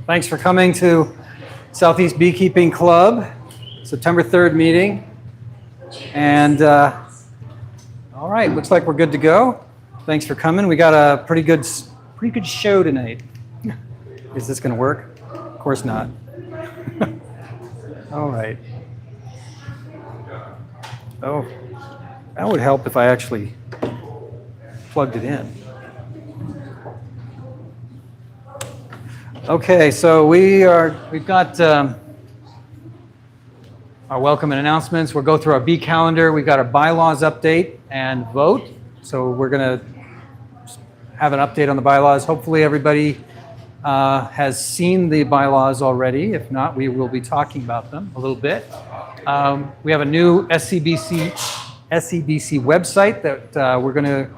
Thanks for coming to Southeast Beekeeping Club, September 3rd meeting. And all right, looks like we're good to go. Thanks for coming. We got a pretty good show tonight. Is this going to work? Of course not. All right. Oh, that would help if I actually plugged it in. Okay, so we've got our welcome and announcements. We'll go through our bee calendar. We've got our bylaws update and vote. So we're going to have an update on the bylaws. Hopefully everybody has seen the bylaws already. If not, we will be talking about them a little bit. We have a new SCBC website that we're going to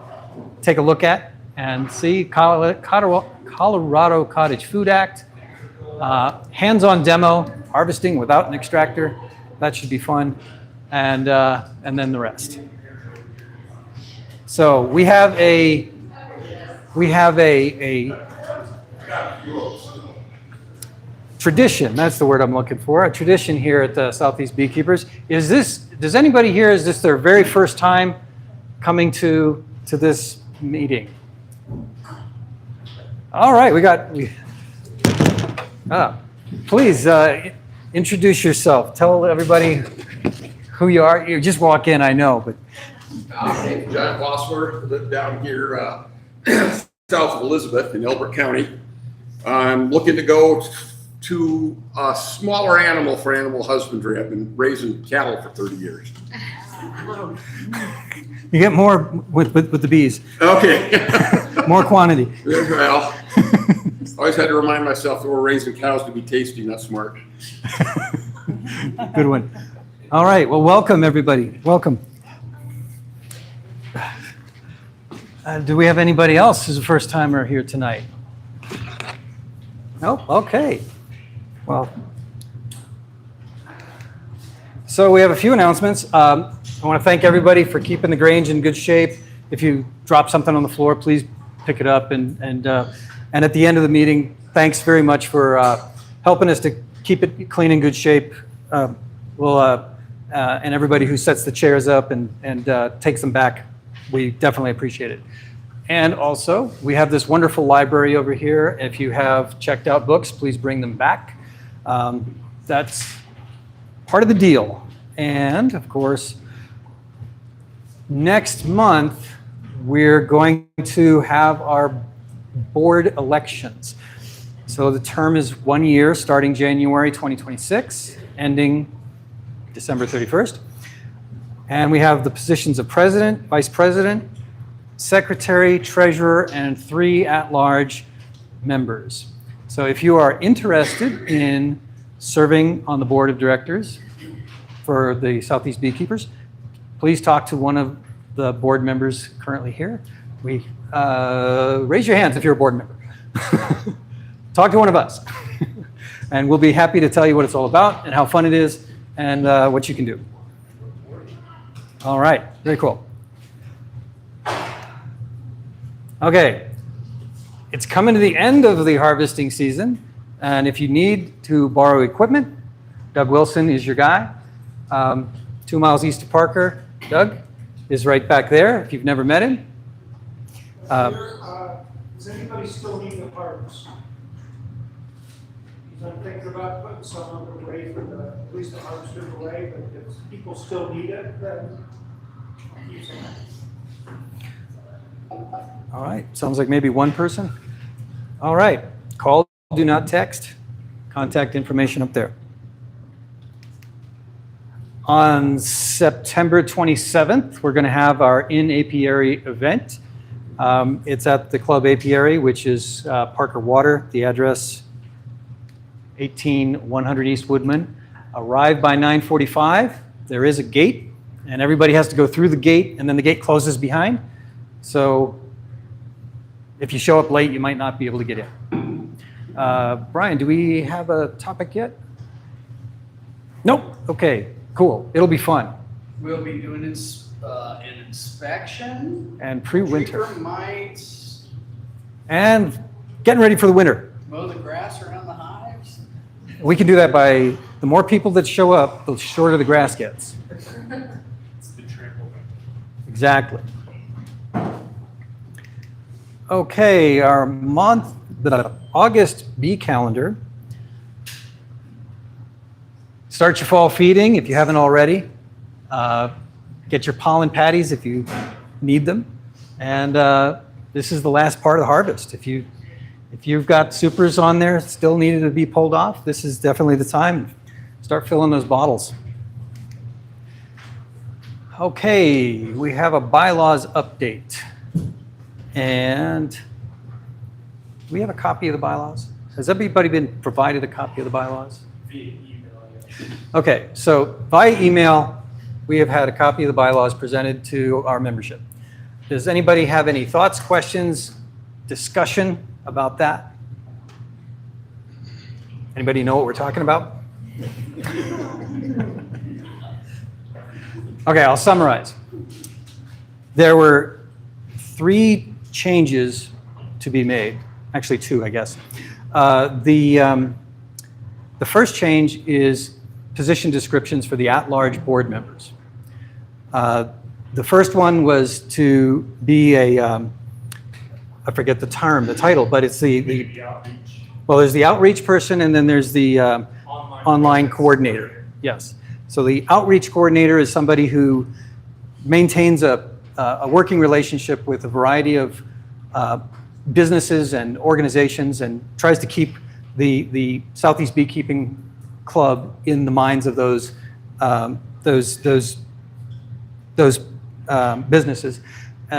take a look at and see. Colorado Cottage Food Act, hands-on demo, harvesting without an extractor. That should be fun, and then the rest. So we have a tradition. That's the word I'm looking for. A tradition here at the Southeast Beekeepers. Does anybody here? Is this their very first time coming to this meeting? All right, please introduce yourself. Tell everybody who you are. You just walk in, I know, but. My name's John Bossler. I live down here south of Elizabeth in Elbert County. I'm looking to go to a smaller animal for animal husbandry. I've been raising cattle for 30 years. You get more with the bees. Okay. More quantity. Well, always had to remind myself that we're raising cows to be tasty, not smart. Good one. All right. Well, welcome, everybody. Welcome. Do we have anybody else who's a first timer here tonight? Nope. Okay. Well, so we have a few announcements. I want to thank everybody for keeping the Grange in good shape. If you drop something on the floor, please pick it up. And at the end of the meeting, thanks very much for helping us to keep it clean and good shape. And everybody who sets the chairs up and takes them back, we definitely appreciate it. And also, we have this wonderful library over here. If you have checked out books, please bring them back. That's part of the deal. And of course, next month, we're going to have our board elections. So the term is 1 year, starting January 2026, ending December 31st. And we have the positions of president, vice president, secretary, treasurer, and 3 at-large members. So if you are interested in serving on the board of directors for the Southeast Beekeepers, please talk to one of the board members currently here. Raise your hands if you're a board member. Talk to one of us. And we'll be happy to tell you what it's all about and how fun it is and what you can do. All right, very cool. Okay, it's coming to the end of the harvesting season. And if you need to borrow equipment, Doug Wilson is your guy. 2 miles east of Parker, Doug is right back there if you've never met him. Does anybody still need the parts? I'm thinking about putting some away for at least the harvester away, but if people still need it, then I'll use it. All right, sounds like maybe one person. All right, call, do not text. Contact information up there. On September 27th, we're going to have our In Apiary event. It's at the Club Apiary, which is Parker Water. The address, 18100 East Woodman. Arrive by 9:45. There is a gate, and everybody has to go through the gate, and then the gate closes behind. So if you show up late, you might not be able to get in. Brian, do we have a topic yet? Nope. Okay. Cool. It'll be fun. We'll be doing an inspection. And pre-winter. Reaper might. And getting ready for the winter. Mow the grass around the hives? We can do that by, the more people that show up, the shorter the grass gets. It's the trample. Exactly. Okay, our month, the August bee calendar. Start your fall feeding if you haven't already. Get your pollen patties if you need them. And this is the last part of the harvest. If you've got supers on there still needed to be pulled off, this is definitely the time. Start filling those bottles. Okay, we have a bylaws update. And we have a copy of the bylaws. Has everybody been provided a copy of the bylaws? Via email, yeah. Okay, so by email, we have had a copy of the bylaws presented to our membership. Does anybody have any thoughts, questions, discussion about that? Anybody know what we're talking about? Okay, I'll summarize. There were 3 changes to be made. Actually, 2, I guess. The first change is position descriptions for the at-large board members. The first one was to be a, I forget the term, the title, but it's The outreach. well, there's the outreach person and then there's the online coordinator. Yes. So the outreach coordinator is somebody who maintains a working relationship with a variety of businesses and organizations and tries to keep the Southeast Beekeeping Club in the minds of those businesses,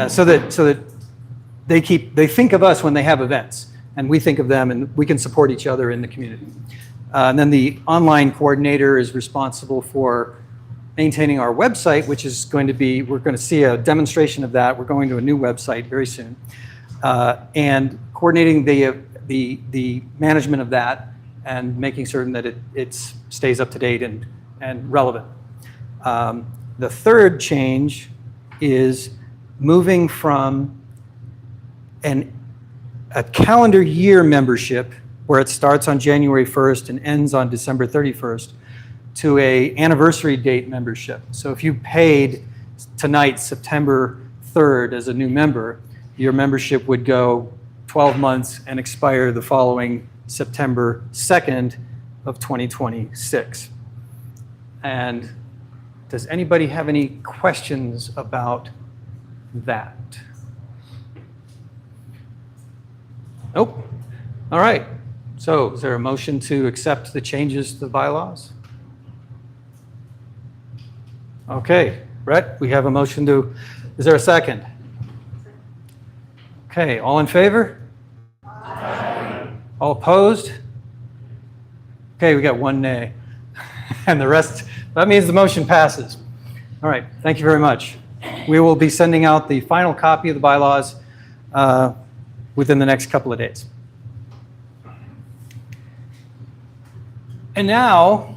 so that they think of us when they have events, and we think of them, and we can support each other in the community. And then the online coordinator is responsible for maintaining our website, which is going to be, we're going to see a demonstration of that. We're going to a new website very soon, and coordinating the management of that and making certain that it stays up to date and relevant. The third change is moving from a calendar year membership where it starts on January 1st and ends on December 31st to a anniversary date membership. So if you paid tonight, September 3rd, as a new member, your membership would go 12 months and expire the following September 2nd of 2026. And does anybody have any questions about that? Nope. All right. So is there a motion to accept the changes to the bylaws? Okay. Brett, we have a motion to, is there a second? Okay. All in favor? Aye. All opposed? Okay, we got 1 nay. And the rest, that means the motion passes. All right, thank you very much. We will be sending out the final copy of the bylaws within the next couple of days. And now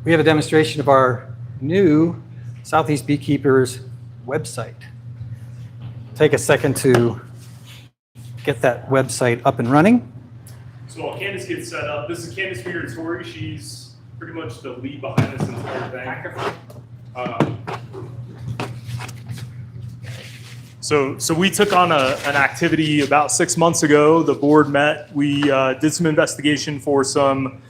we have a demonstration of our new Southeast Beekeepers website. Take a second to get that website up and running. So while Candace gets set up, this is Candace Tori. She's pretty much the lead behind this entire thing. So we took on an activity about 6 months ago. The board met. We did some investigation for some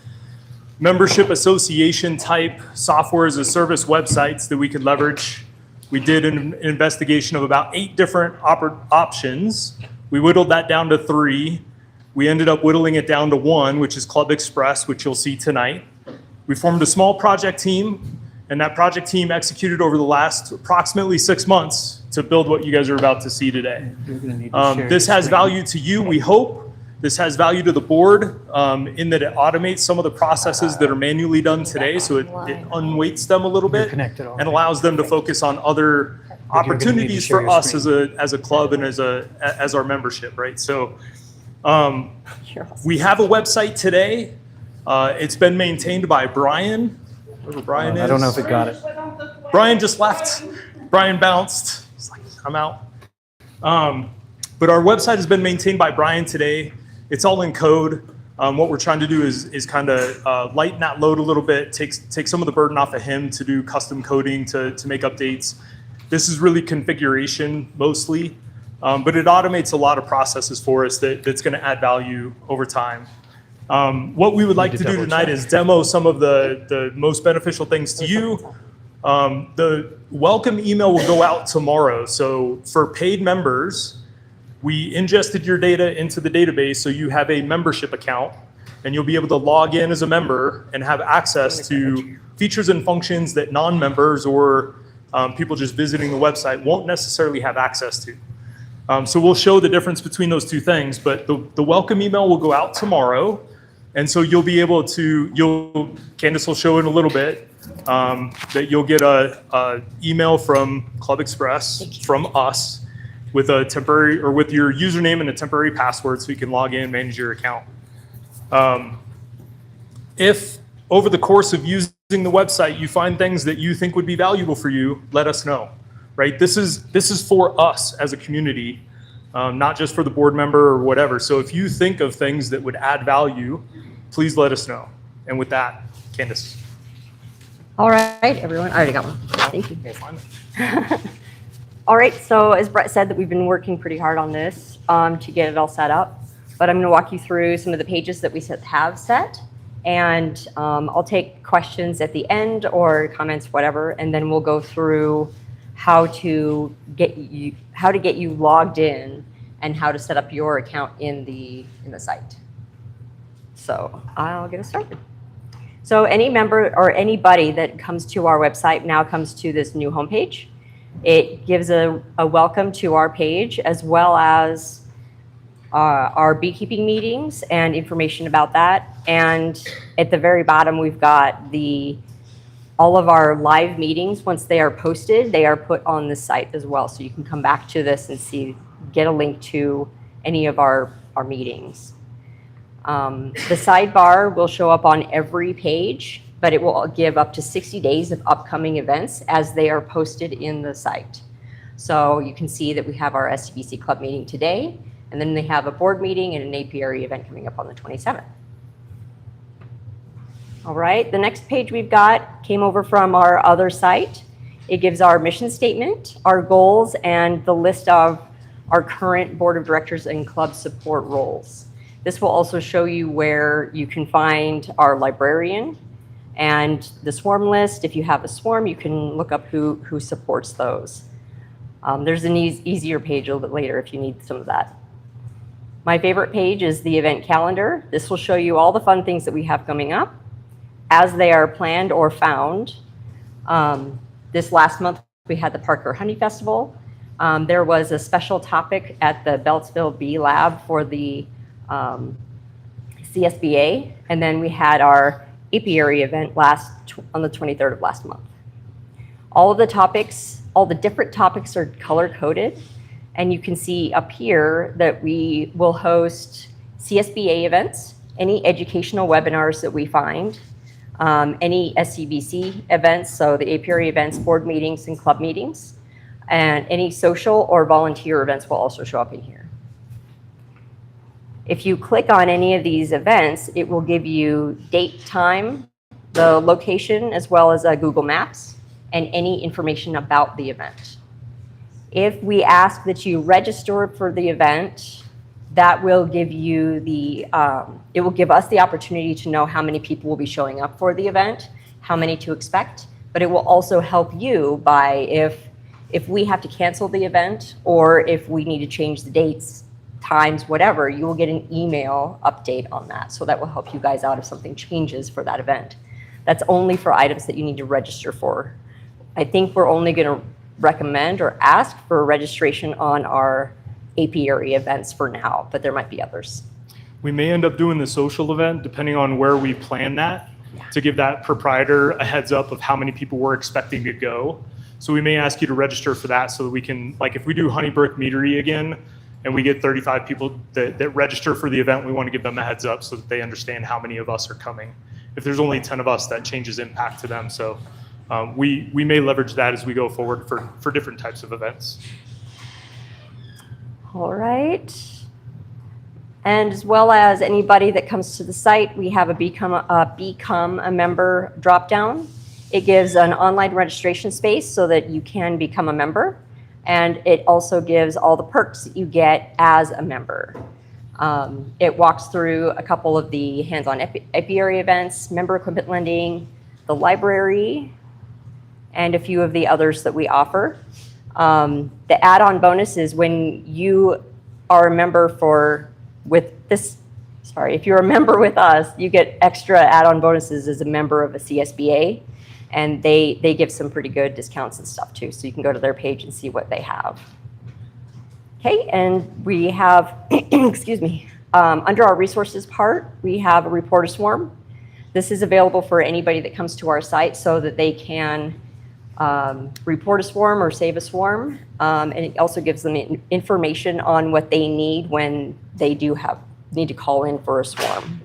membership association type software as a service websites that we could leverage. We did an investigation of about 8 different options. We whittled that down to 3. We ended up whittling it down to 1, which is Club Express, which you'll see tonight. We formed a small project team, and that project team executed over the last approximately 6 months to build what you guys are about to see today. This has value to you, we hope. This has value to the board in that it automates some of the processes that are manually done today, so it unweights them a little bit and allows them to focus on other opportunities for us as a club and as our membership, right? So we have a website today. It's been maintained by Brian. Whoever Brian is. I don't know if it got it. Brian just left. Brian bounced. He's like, I'm out. But our website has been maintained by Brian today. It's all in code. What we're trying to do is kind of lighten that load a little bit, take some of the burden off of him to do custom coding to make updates. This is really configuration mostly, but it automates a lot of processes for us that's going to add value over time. What we would like to do tonight is demo some of the most beneficial things to you. The welcome email will go out tomorrow. So for paid members, we ingested your data into the database so you have a membership account and you'll be able to log in as a member and have access to features and functions that non-members or people just visiting the website won't necessarily have access to. So we'll show the difference between those two things, but the welcome email will go out tomorrow. And so you'll be able to, Candace will show in a little bit, that you'll get a email from Club Express from us with a temporary, or with your username and a temporary password so you can log in and manage your account. If over the course of using the website you find things that you think would be valuable for you, let us know, right? This is for us as a community, not just for the board member or whatever. So if you think of things that would add value, please let us know. And with that, Candace. All right, everyone. I already got one. Thank you. We'll find it. All right, so as Brett said, that we've been working pretty hard on this to get it all set up. But I'm going to walk you through some of the pages that we have set. And I'll take questions at the end or comments, whatever, and then we'll go through how to get you logged in and how to set up your account in the site. So I'll get us started. So any member or anybody that comes to our website now comes to this new homepage. It gives a welcome to our page as well as our beekeeping meetings and information about that. And at the very bottom, we've got all of our live meetings. Once they are posted, they are put on the site as well. So you can come back to this and get a link to any of our meetings. The sidebar will show up on every page, but it will give up to 60 days of upcoming events as they are posted in the site. So you can see that we have our SCBC club meeting today, and then they have a board meeting and an apiary event coming up on the 27th. All right, the next page we've got came over from our other site. It gives our mission statement, our goals, and the list of our current board of directors and club support roles. This will also show you where you can find our librarian and the swarm list. If you have a swarm, you can look up who supports those. There's an easier page a little bit later if you need some of that. My favorite page is the event calendar. This will show you all the fun things that we have coming up as they are planned or found. This last month, we had the Parker Honey Festival. There was a special topic at the Beltsville Bee Lab for the CSBA, and then we had our apiary event on the 23rd of last month. All of the topics, all the different topics are color-coded, and you can see up here that we will host CSBA events, any educational webinars that we find, any SCBC events, so the apiary events, board meetings, and club meetings, and any social or volunteer events will also show up in here. If you click on any of these events, it will give you date, time, the location, as well as Google Maps, and any information about the event. If we ask that you register for the event, that will give you it will give us the opportunity to know how many people will be showing up for the event, how many to expect, but it will also help you by if we have to cancel the event or if we need to change the dates, times, whatever, you will get an email update on that. So that will help you guys out if something changes for that event. That's only for items that you need to register for. I think we're only going to recommend or ask for registration on our apiary events for now, but there might be others. We may end up doing the social event depending on where we plan that to give that proprietor a heads up of how many people we're expecting to go. So we may ask you to register for that so that we can, like if we do Honeybrook Meadery again, and we get 35 people that register for the event, we want to give them a heads up so that they understand how many of us are coming. If there's only 10 of us, that changes impact to them. So we may leverage that as we go forward for different types of events. All right. And as well as anybody that comes to the site, we have a become a member dropdown. It gives an online registration space so that you can become a member. And it also gives all the perks that you get as a member. It walks through a couple of the hands-on apiary events, member equipment lending, the library, and a few of the others that we offer. The add-on bonus is when you are a member if you're a member with us, you get extra add-on bonuses as a member of a CSBA, and they give some pretty good discounts and stuff too. So you can go to their page and see what they have. Okay, and we have, excuse me, under our resources part, we have a reporter swarm. This is available for anybody that comes to our site so that they can report a swarm or save a swarm. And it also gives them information on what they need when they do need to call in for a swarm.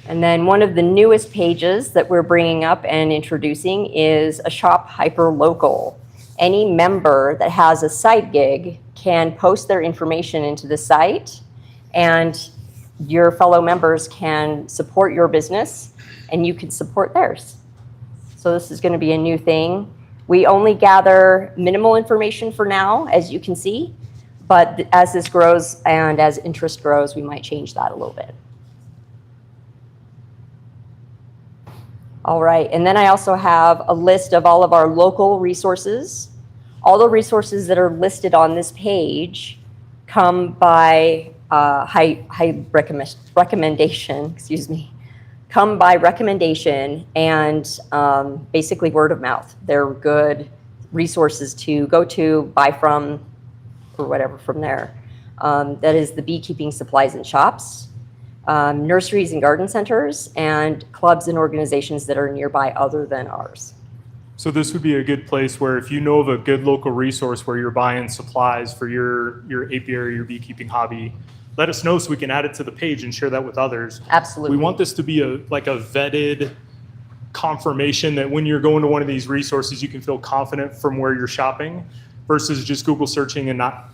And then one of the newest pages that we're bringing up and introducing is a shop hyperlocal. Any member that has a side gig can post their information into the site, and your fellow members can support your business and you can support theirs. So this is going to be a new thing. We only gather minimal information for now, as you can see, but as this grows and as interest grows, we might change that a little bit. All right, and then I also have a list of all of our local resources. All the resources that are listed on this page come by recommendation, excuse me, come by recommendation and basically word of mouth. They're good resources to go to, buy from, or whatever from there. That is the beekeeping supplies and shops, nurseries and garden centers, and clubs and organizations that are nearby other than ours. So this would be a good place where if you know of a good local resource where you're buying supplies for your apiary, your beekeeping hobby, let us know so we can add it to the page and share that with others. Absolutely. We want this to be a vetted confirmation that when you're going to one of these resources, you can feel confident from where you're shopping versus just Google searching and not,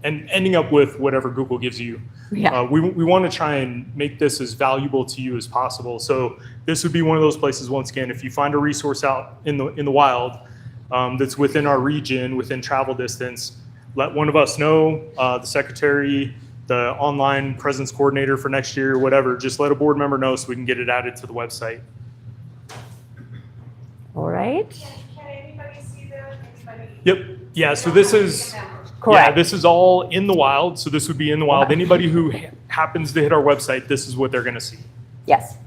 and ending up with whatever Google gives you. Yeah. We want to try and make this as valuable to you as possible. So this would be one of those places, once again, if you find a resource out in the wild that's within our region, within travel distance, let one of us know, the secretary, the online presence coordinator for next year, whatever, just let a board member know so we can get it added to the website. All right. Can anybody see that? Yep. Yeah, so this is... Correct. Yeah, this is all in the wild. So this would be in the wild. Anybody who happens to hit our website, this is what they're going to see. Yes.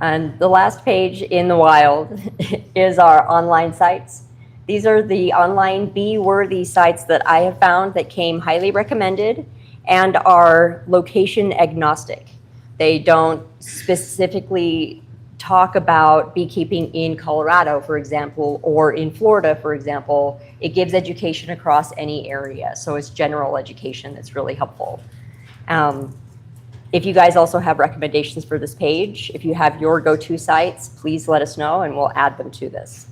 And the last page in the wild is our online sites. These are the online bee-worthy sites that I have found that came highly recommended and are location agnostic. They don't specifically talk about beekeeping in Colorado, for example, or in Florida, for example. It gives education across any area. So it's general education that's really helpful. If you guys also have recommendations for this page, if you have your go-to sites, please let us know and we'll add them to this.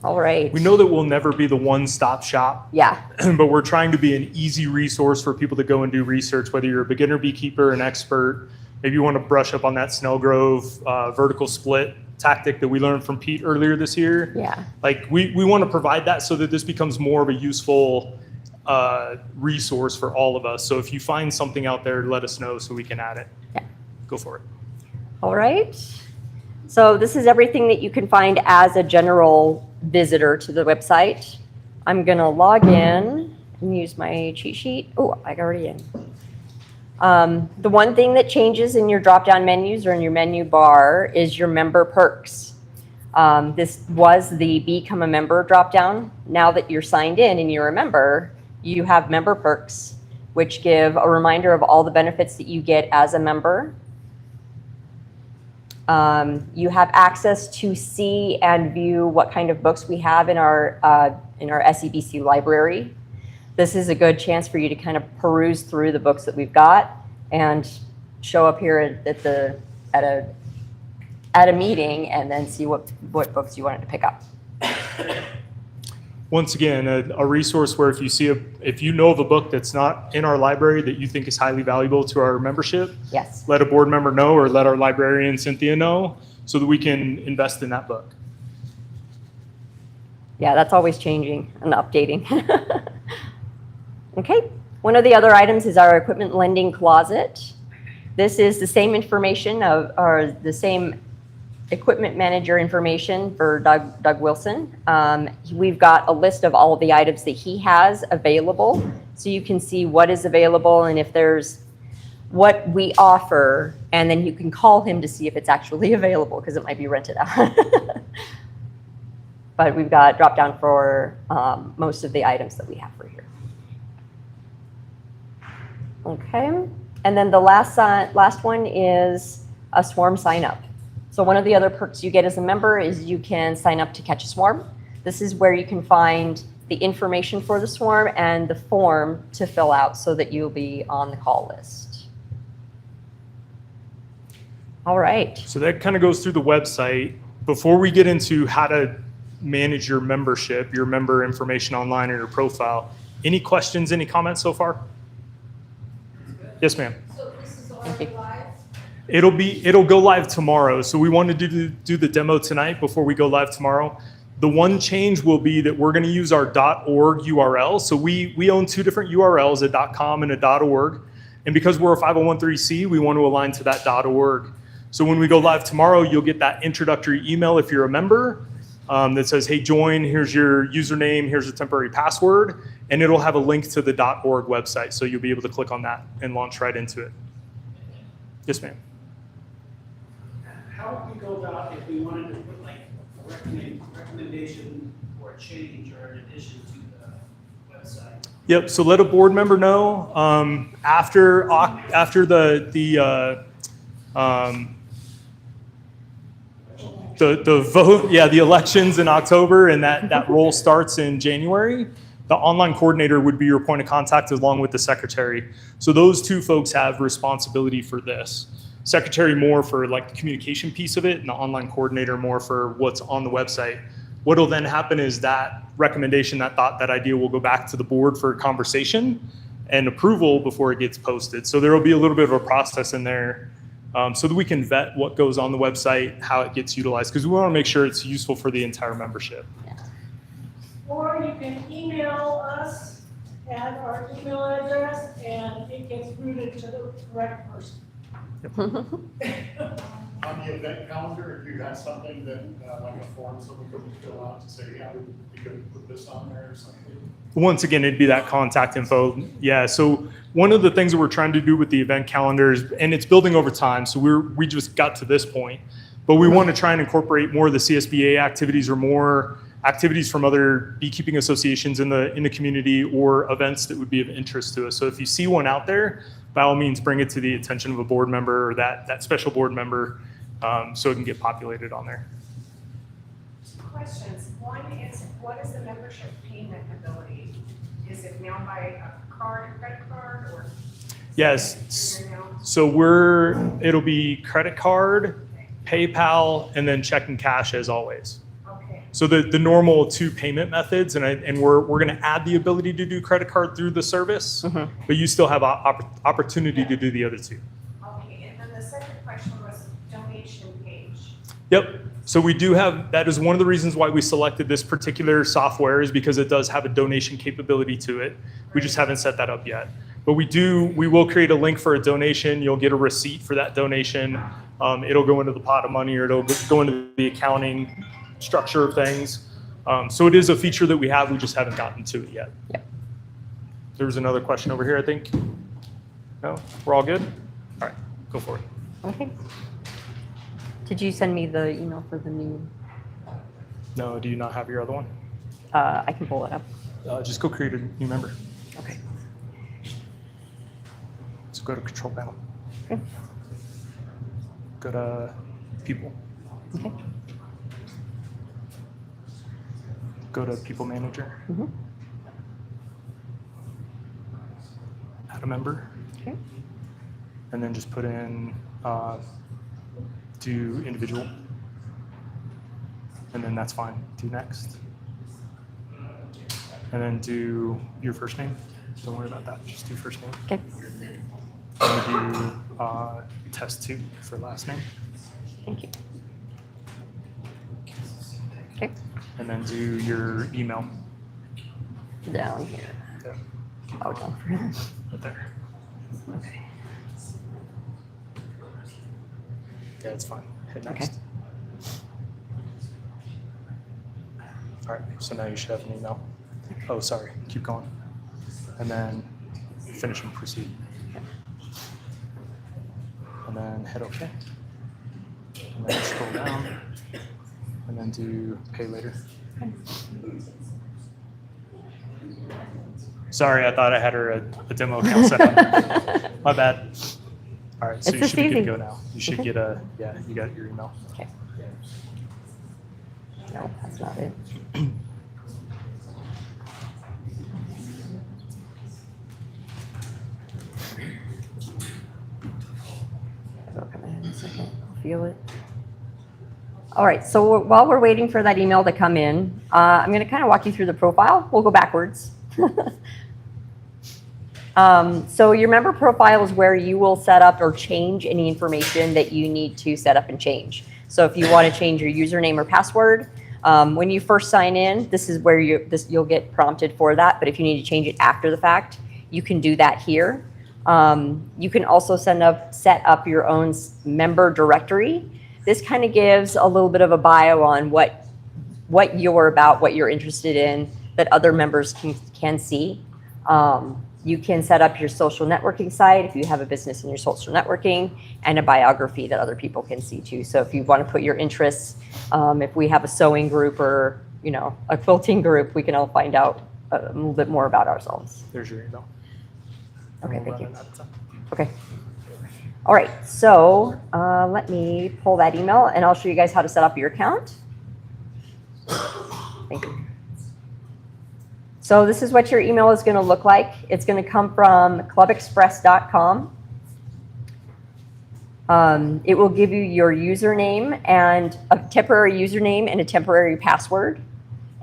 All right. We know that we'll never be the one-stop shop. Yeah. But we're trying to be an easy resource for people to go and do research, whether you're a beginner beekeeper, an expert, maybe you want to brush up on that Snellgrove vertical split tactic that we learned from Pete earlier this year. Yeah. Like we want to provide that so that this becomes more of a useful resource for all of us. So if you find something out there, let us know so we can add it. Yeah. Go for it. All right. So this is everything that you can find as a general visitor to the website. I'm going to log in and use my cheat sheet. Oh, I got already in. The one thing that changes in your drop-down menus or in your menu bar is your member perks. This was the Become a Member drop-down. Now that you're signed in and you're a member, you have member perks, which give a reminder of all the benefits that you get as a member. You have access to see and view what kind of books we have in our SEBC library. This is a good chance for you to kind of peruse through the books that we've got and show up here at a meeting and then see what books you wanted to pick up. once again, a resource where if you know of a book that's not in our library that you think is highly valuable to our membership, Yes. let a board member know or let our librarian Cynthia know so that we can invest in that book. Yeah, that's always changing and updating. Okay, one of the other items is our equipment lending closet. This is the same information or the same equipment manager information for Doug Wilson. We've got a list of all of the items that he has available, so you can see what is available and if there's what we offer, and then you can call him to see if it's actually available because it might be rented out. But we've got drop down for most of the items that we have for here. Okay, and then the last one is a swarm sign up. So one of the other perks you get as a member is you can sign up to catch a swarm. This is where you can find the information for the swarm and the form to fill out so that you'll be on the call list. All right. So that kind of goes through the website. Before we get into how to manage your membership, your member information online or your profile, any questions, any comments so far? Yes, ma'am. So this is Thank you. already live? It'll go live tomorrow. So we wanted to do the demo tonight before we go live tomorrow. The one change will be that we're going to use our .org URL. So we own two different URLs, a .com and a .org. And because we're a 501(c), we want to align to that .org. So when we go live tomorrow, you'll get that introductory email if you're a member that says, hey, join, here's your username, here's a temporary password, and it'll have a link to the .org website. So you'll be able to click on that and launch right into it. Yes, ma'am. How would we go about if we wanted to put like a recommendation or a change or an addition to the website? Yep. So let a board member know after the vote. Yeah, the elections in October, and that role starts in January. The online coordinator would be your point of contact along with the secretary. So those two folks have responsibility for this. Secretary more for like the communication piece of it, and the online coordinator more for what's on the website. What'll then happen is that recommendation, that thought, that idea will go back to the board for conversation and approval before it gets posted. So there will be a little bit of a process in there so that we can vet what goes on the website, how it gets utilized, because we want to make sure it's useful for the entire membership. Or you can email us at our email address and it gets routed to the correct person. On the event calendar, if you had something that, like a form someone could fill out to say, yeah, we could put this on there or something? Once again, it'd be that contact info. Yeah, so one of the things that we're trying to do with the event calendar is, and it's building over time, so we just got to this point, but we want to try and incorporate more of the CSBA activities or more activities from other beekeeping associations in the community or events that would be of interest to us. So if you see one out there, by all means, bring it to the attention of a board member or that special board member so it can get populated on there. Questions. One is, what is the membership payment ability? Is it now by a credit card, or? Yes. So it'll be credit card, PayPal, and then check and cash as always. Okay. So the normal two payment methods, and we're going to add the ability to do credit card through the service, but you still have opportunity to do the other two. Okay, and then the second question was donation page. Yep. So we do have, that is one of the reasons why we selected this particular software, is because it does have a donation capability to it. We just haven't set that up yet. But we will create a link for a donation. You'll get a receipt for that donation. It'll go into the pot of money, or it'll go into the accounting structure of things. So it is a feature that we have. We just haven't gotten to it yet. Yep. There was another question over here, I think. No? We're all good? All right, go for it. Okay. Did you send me the email for the new? No, do you not have your other one? I can pull it up. Just go create a new member. Okay. So go to control panel. Okay. Go to people. Okay. Go to people manager. Add a member. Okay. And then just put in do individual. And then that's fine. Do next. and then do your first name. Don't worry about that. Just do first name. Okay. And do test 2 for last name. Thank you. Okay. And then do your email. Down here. Yeah, Oh, down for him. right there. Okay. Yeah, it's fine. Hit Okay. next. All right, so now you should have an email. Oh, sorry, keep going. And then finish and proceed. And then hit OK. And then scroll down. And then do pay later. Sorry, I thought I had her a demo account set up. My bad. All right, so It's you just should be good easy. to go now. You should get a, yeah, you got your email. Okay. No, that's not it. It'll come in a second. I'll feel it. All right, so while we're waiting for that email to come in, I'm going to kind of walk you through the profile. We'll go backwards. So your member profile is where you will set up or change any information that you need to set up and change. So if you want to change your username or password, when you first sign in, this is where you'll get prompted for that. But if you need to change it after the fact, you can do that here. You can also set up your own member directory. This kind of gives a little bit of a bio on what you're about, what you're interested in, that other members can see. You can set up your social networking site if you have a business in your social networking, and a biography that other people can see too. So if you want to put your interests, if we have a sewing group or a quilting group, we can all find out a little bit more about ourselves. There's your email. Okay, We'll thank you. run it out of time. Okay. All right, so let me pull that email and I'll show you guys how to set up your account. Thank you. So this is what your email is going to look like. It's going to come from clubexpress.com. It will give you your username and a temporary username and a temporary password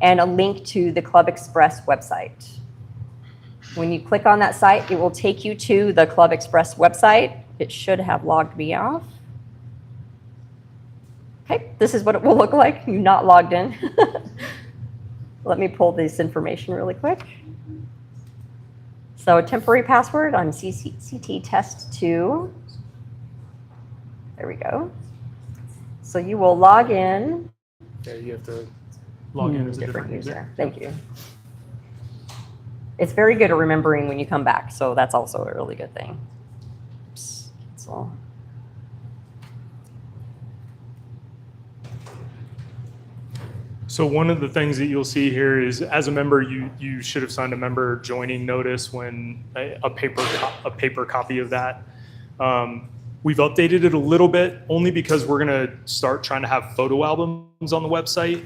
and a link to the Club Express website. When you click on that site, it will take you to the Club Express website. It should have logged me off. Okay, this is what it will look like. You're not logged in. Let me pull this information really quick. So temporary password on CT test 2. There we go. So you will log in. Yeah, you have to log in as a different user. Thank you. It's very good at remembering when you come back, so that's also a really good thing. Oops, cancel. So one of the things that you'll see here is, as a member, you should have signed a member joining notice when a paper copy of that. We've updated it a little bit only because we're going to start trying to have photo albums on the website.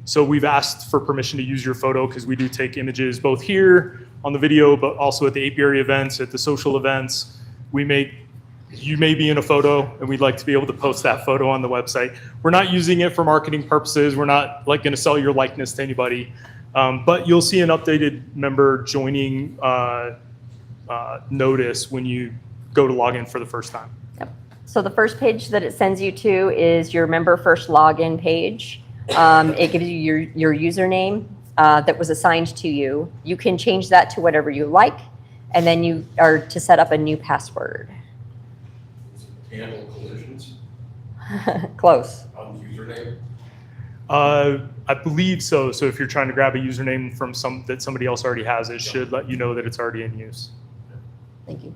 So we've asked for permission to use your photo because we do take images both here on the video, but also at the apiary events, at the social events. You may be in a photo and we'd like to be able to post that photo on the website. We're not using it for marketing purposes. We're not going to sell your likeness to anybody. But you'll see an updated member joining notice when you go to log in for the first time. Yep. So the first page that it sends you to is your member first login page. It gives you your username that was assigned to you. You can change that to whatever you like, and then you are to set up a new password. Handle collisions Close. on username. I believe so. So if you're trying to grab a username from that somebody else already has, it should let you know that it's already in use. Thank you.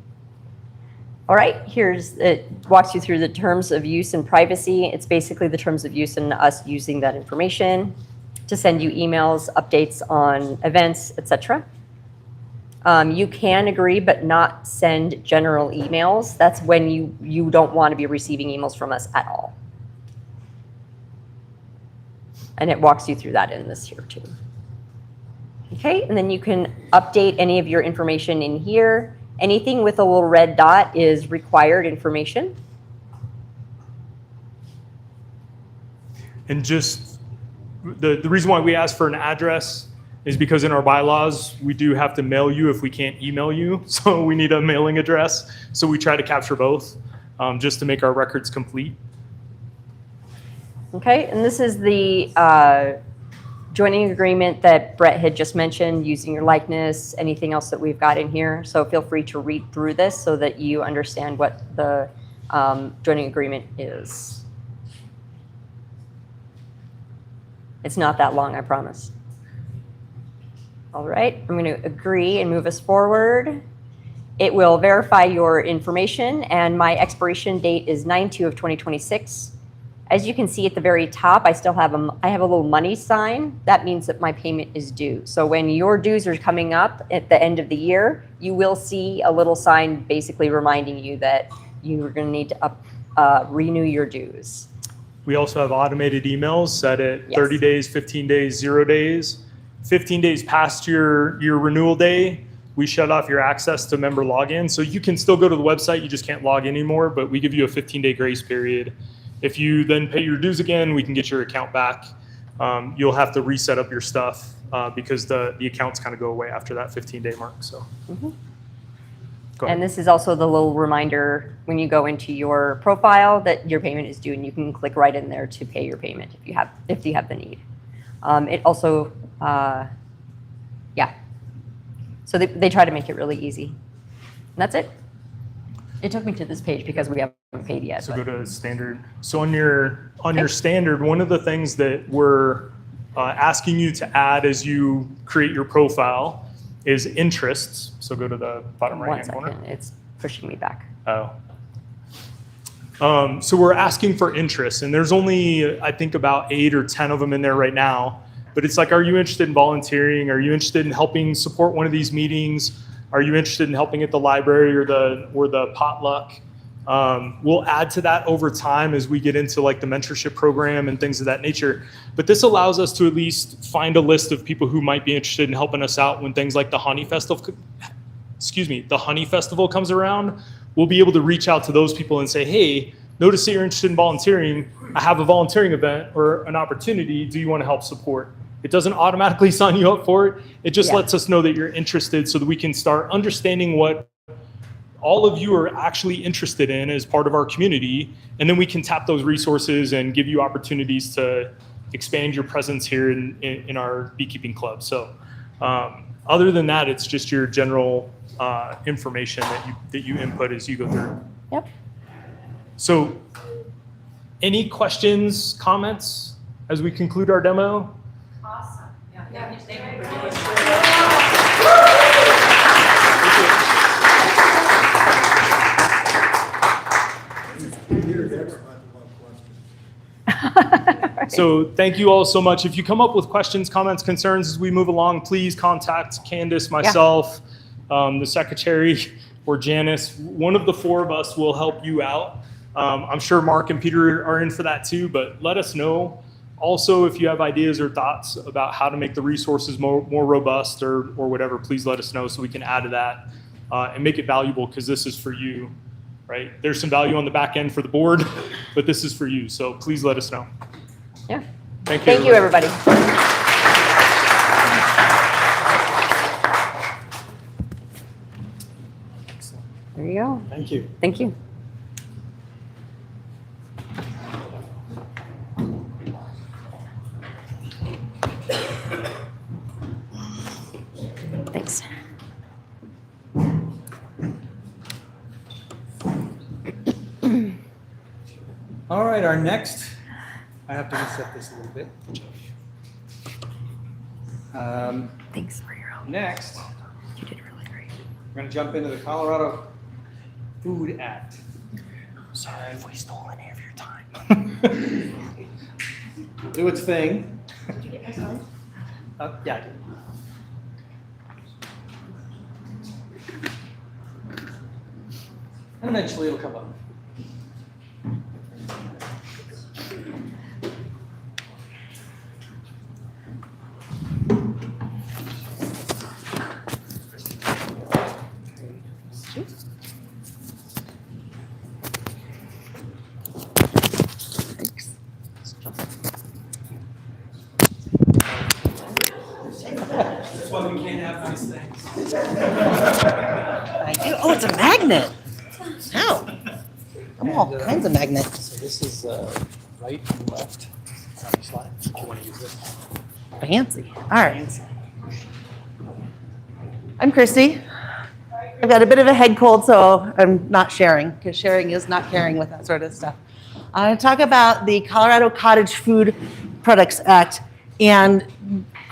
All right, it walks you through the terms of use and privacy. It's basically the terms of use and us using that information to send you emails, updates on events, etc. You can agree but not send general emails. That's when you don't want to be receiving emails from us at all. And it walks you through that in this here too. Okay, and then you can update any of your information in here. Anything with a little red dot is required information. And just the reason why we ask for an address is because in our bylaws, we do have to mail you if we can't email you. So we need a mailing address. So we try to capture both just to make our records complete. Okay, and this is the joining agreement that Brett had just mentioned, using your likeness, anything else that we've got in here. So feel free to read through this so that you understand what the joining agreement is. It's not that long, I promise. All right, I'm going to agree and move us forward. It will verify your information, and my expiration date is 9/2 of 2026. As you can see at the very top, I still have I have a little money sign. That means that my payment is due. So when your dues are coming up at the end of the year, you will see a little sign basically reminding you that you're going to need to renew your dues. We also have automated emails set at Yes. 30 days, 15 days, 0 days. 15 days past your renewal day, we shut off your access to member login. So you can still go to the website, you just can't log in anymore, but we give you a 15-day grace period. If you then pay your dues again, we can get your account back. You'll have to reset up your stuff because the accounts kind of go away after that 15-day mark. So, Go ahead. And this is also the little reminder when you go into your profile that your payment is due, and you can click right in there to pay your payment if you have the need. It also, yeah. So they try to make it really easy. And that's it. It took me to this page because we haven't paid yet. So but- go to standard. So on your standard, one of the things that we're asking you to add as you create your profile is interests. So go to the bottom right One hand corner. second, it's pushing me back. Oh. So we're asking for interest, and there's only, I think, about 8 or 10 of them in there right now. But it's like, are you interested in volunteering? Are you interested in helping support one of these meetings? Are you interested in helping at the library or the potluck? We'll add to that over time as we get into like the mentorship program and things of that nature. But this allows us to at least find a list of people who might be interested in helping us out when things like the Honey Festival comes around. We'll be able to reach out to those people and say, hey, notice that you're interested in volunteering. I have a volunteering event or an opportunity. Do you want to help support? It doesn't automatically sign you up for it. It just lets us know that you're interested so that we can start understanding what all of you are actually interested in as part of our community. And then we can tap those resources and give you opportunities to expand your presence here in our beekeeping club. So other than that, it's just your general information that you input as you go through. Yep. So any questions, comments as we conclude our demo? Awesome. So thank you all so much. If you come up with questions, comments, concerns as we move along, please contact Candace, myself, the secretary, or Janice. One of the 4 of us will help you out. I'm sure Mark and Peter are in for that too, but let us know. Also, if you have ideas or thoughts about how to make the resources more robust or whatever, please let us know so we can add to that and make it valuable, because this is for you, right? There's some value on the back end for the board, but this is for you. So please let us know. Yeah. Thank you. Thank you, everybody. There you go. Thank you. Thank you. Thanks. All right, our next, I have to reset this a little bit. Thanks for your help. Next, You did really great. we're going to jump into the Colorado Food Act. Sorry if we stole any of your time. Do its thing. Did you get my phone? Yeah, I did. And eventually it'll come up. Thanks. Oh, it's a magnet. Ow. I'm all kinds of magnets. So this is right and left on each slide. If you want to use this. Fancy. All right. I'm Christy. I've got a bit of a head cold, so I'm not sharing, because sharing is not caring with that sort of stuff. I'm going to talk about the Colorado Cottage Food Products Act, and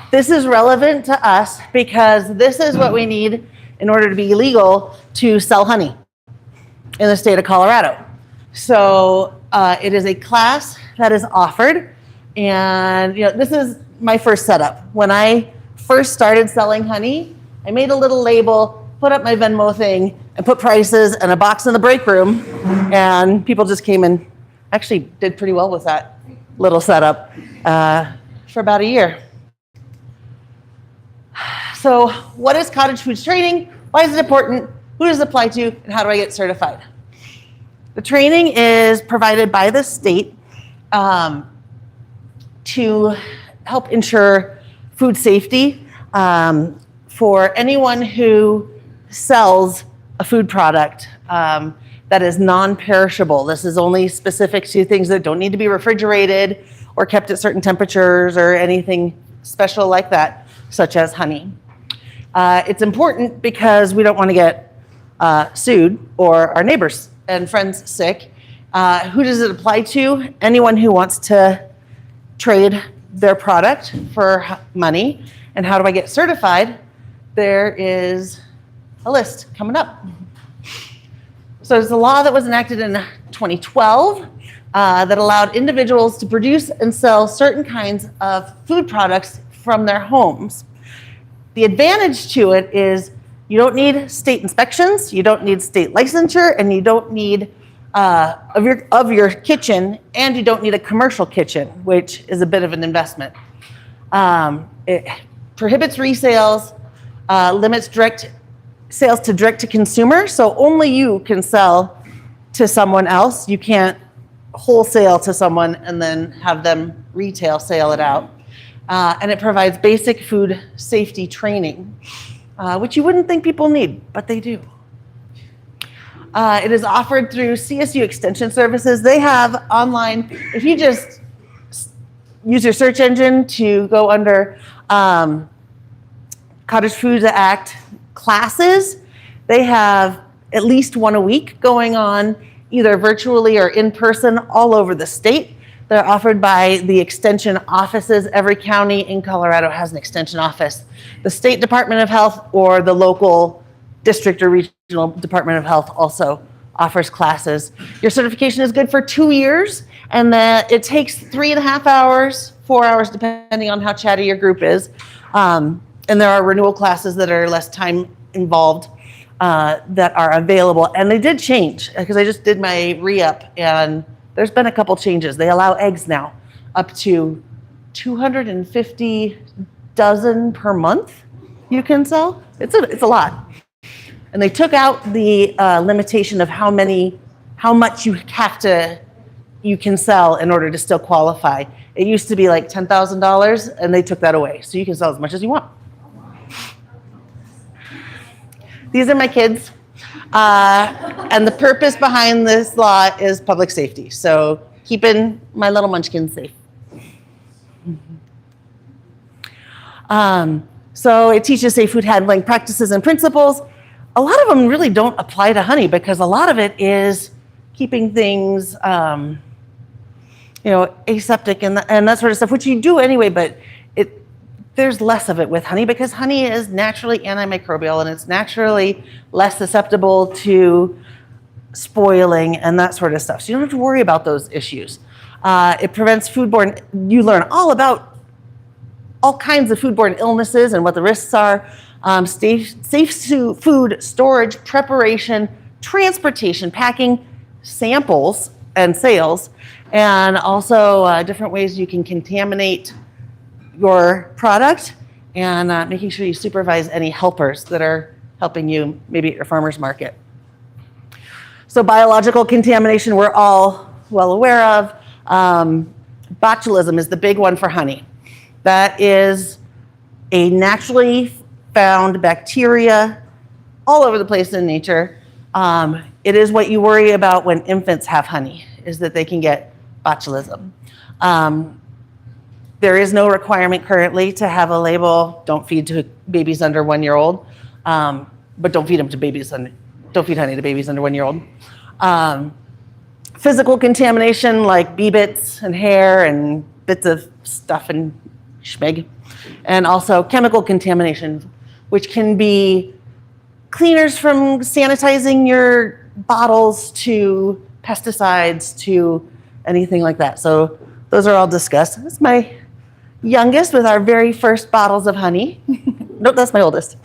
this is relevant to us because this is what we need in order to be legal to sell honey in the state of Colorado. So it is a class that is offered, and this is my first setup. When I first started selling honey, I made a little label, put up my Venmo thing, and put prices and a box in the break room, and people just came and actually did pretty well with that little setup for about a year. So what is cottage foods training? Why is it important? Who does it apply to? And how do I get certified? The training is provided by the state to help ensure food safety for anyone who sells a food product that is non-perishable. This is only specific to things that don't need to be refrigerated or kept at certain temperatures or anything special like that, such as honey. It's important because we don't want to get sued or our neighbors and friends sick. Who does it apply to? Anyone who wants to trade their product for money. And how do I get certified? There is a list coming up. So there's a law that was enacted in 2012 that allowed individuals to produce and sell certain kinds of food products from their homes. The advantage to it is you don't need state inspections, you don't need state licensure, and you don't need of your kitchen, and you don't need a commercial kitchen, which is a bit of an investment. It prohibits resales, limits direct sales to direct to consumer, so only you can sell to someone else. You can't wholesale to someone and then have them retail sale it out. And it provides basic food safety training, which you wouldn't think people need, but they do. It is offered through CSU Extension Services. They have online, if you just use your search engine to go under Cottage Foods Act classes, they have at least one a week going on, either virtually or in person, all over the state. They're offered by the extension offices. Every county in Colorado has an extension office. The State Department of Health or the local district or regional Department of Health also offers classes. Your certification is good for 2 years, and it takes 3.5 hours, 4 hours, depending on how chatty your group is. And there are renewal classes that are less time involved that are available. And they did change, because I just did my re-up, and there's been a couple changes. They allow eggs now, up to 250 dozen per month you can sell. It's a lot. And they took out the limitation of how much you can sell in order to still qualify. It used to be like $10,000, and they took that away. So you can sell as much as you want. These are my kids. And the purpose behind this law is public safety. So keeping my little munchkins safe. So it teaches safe food handling practices and principles. A lot of them really don't apply to honey, because a lot of it is keeping things, aseptic and that sort of stuff, which you do anyway, but there's less of it with honey, because honey is naturally antimicrobial and it's naturally less susceptible to spoiling and that sort of stuff. So you don't have to worry about those issues. It prevents foodborne, you learn all about all kinds of foodborne illnesses and what the risks are. Safe food storage, preparation, transportation, packing, samples, and sales, and also different ways you can contaminate your product, and making sure you supervise any helpers that are helping you maybe at your farmer's market. So biological contamination we're all well aware of. Botulism is the big one for honey. That is a naturally found bacteria all over the place in nature. It is what you worry about when infants have honey, is that they can get botulism. There is no requirement currently to have a label, don't feed to babies under 1 year old, but don't feed don't feed honey to babies under 1 year old. Physical contamination like bee bits and hair and bits of stuff and schmeg, and also chemical contamination, which can be cleaners from sanitizing your bottles to pesticides to anything like that. So those are all discussed. That's my youngest with our very first bottles of honey. Nope, that's my oldest.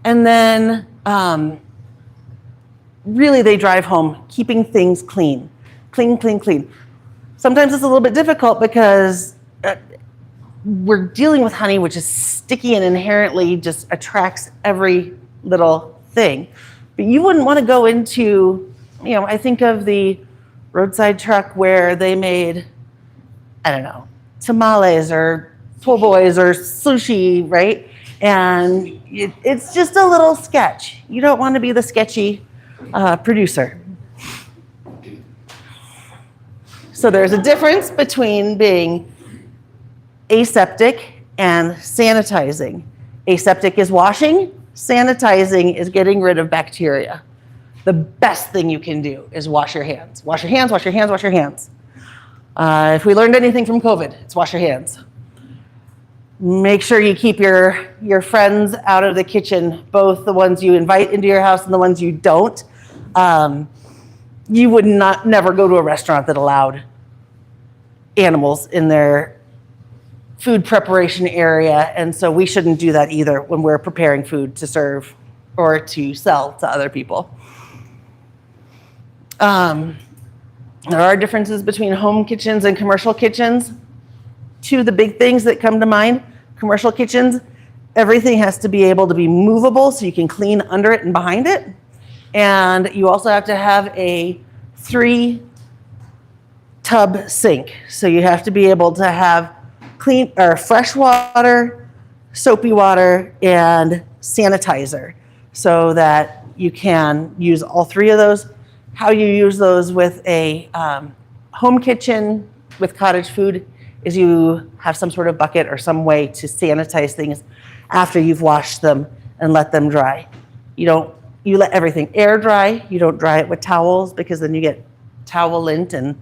And then really they drive home keeping things clean. Clean, clean, clean. Sometimes it's a little bit difficult because we're dealing with honey, which is sticky and inherently just attracts every little thing. But you wouldn't want to go into, I think of the roadside truck where they made, I don't know, tamales or po' boys or sushi, right? And it's just a little sketch. You don't want to be the sketchy producer. So there's a difference between being aseptic and sanitizing. Aseptic is washing, sanitizing is getting rid of bacteria. The best thing you can do is wash your hands. Wash your hands, wash your hands, wash your hands. If we learned anything from COVID, it's wash your hands. Make sure you keep your friends out of the kitchen, both the ones you invite into your house and the ones you don't. You would never go to a restaurant that allowed animals in their food preparation area, and so we shouldn't do that either when we're preparing food to serve or to sell to other people. There are differences between home kitchens and commercial kitchens. Two of the big things that come to mind: commercial kitchens, everything has to be able to be movable so you can clean under it and behind it. And you also have to have a 3-tub sink. So you have to be able to have clean or fresh water, soapy water, and sanitizer so that you can use all 3 of those. How you use those with a home kitchen with cottage food is you have some sort of bucket or some way to sanitize things after you've washed them and let them dry. You let everything air dry. You don't dry it with towels because then you get towel lint and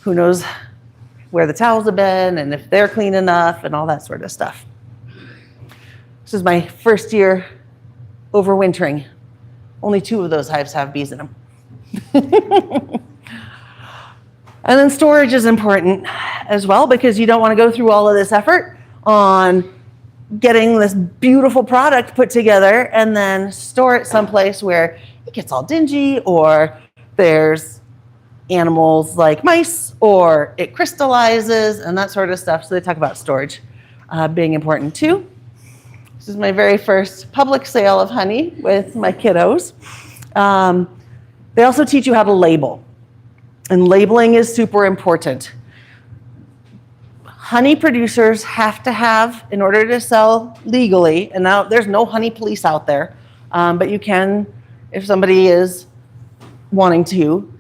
who knows where the towels have been and if they're clean enough and all that sort of stuff. This is my first year overwintering. Only 2 of those hives have bees in them. And then storage is important as well because you don't want to go through all of this effort on getting this beautiful product put together and then store it someplace where it gets all dingy or there's animals like mice or it crystallizes and that sort of stuff. So they talk about storage being important too. This is my very first public sale of honey with my kiddos. They also teach you how to label, and labeling is super important. Honey producers have to have, in order to sell legally, and now there's no honey police out there, but you can, if somebody is wanting to,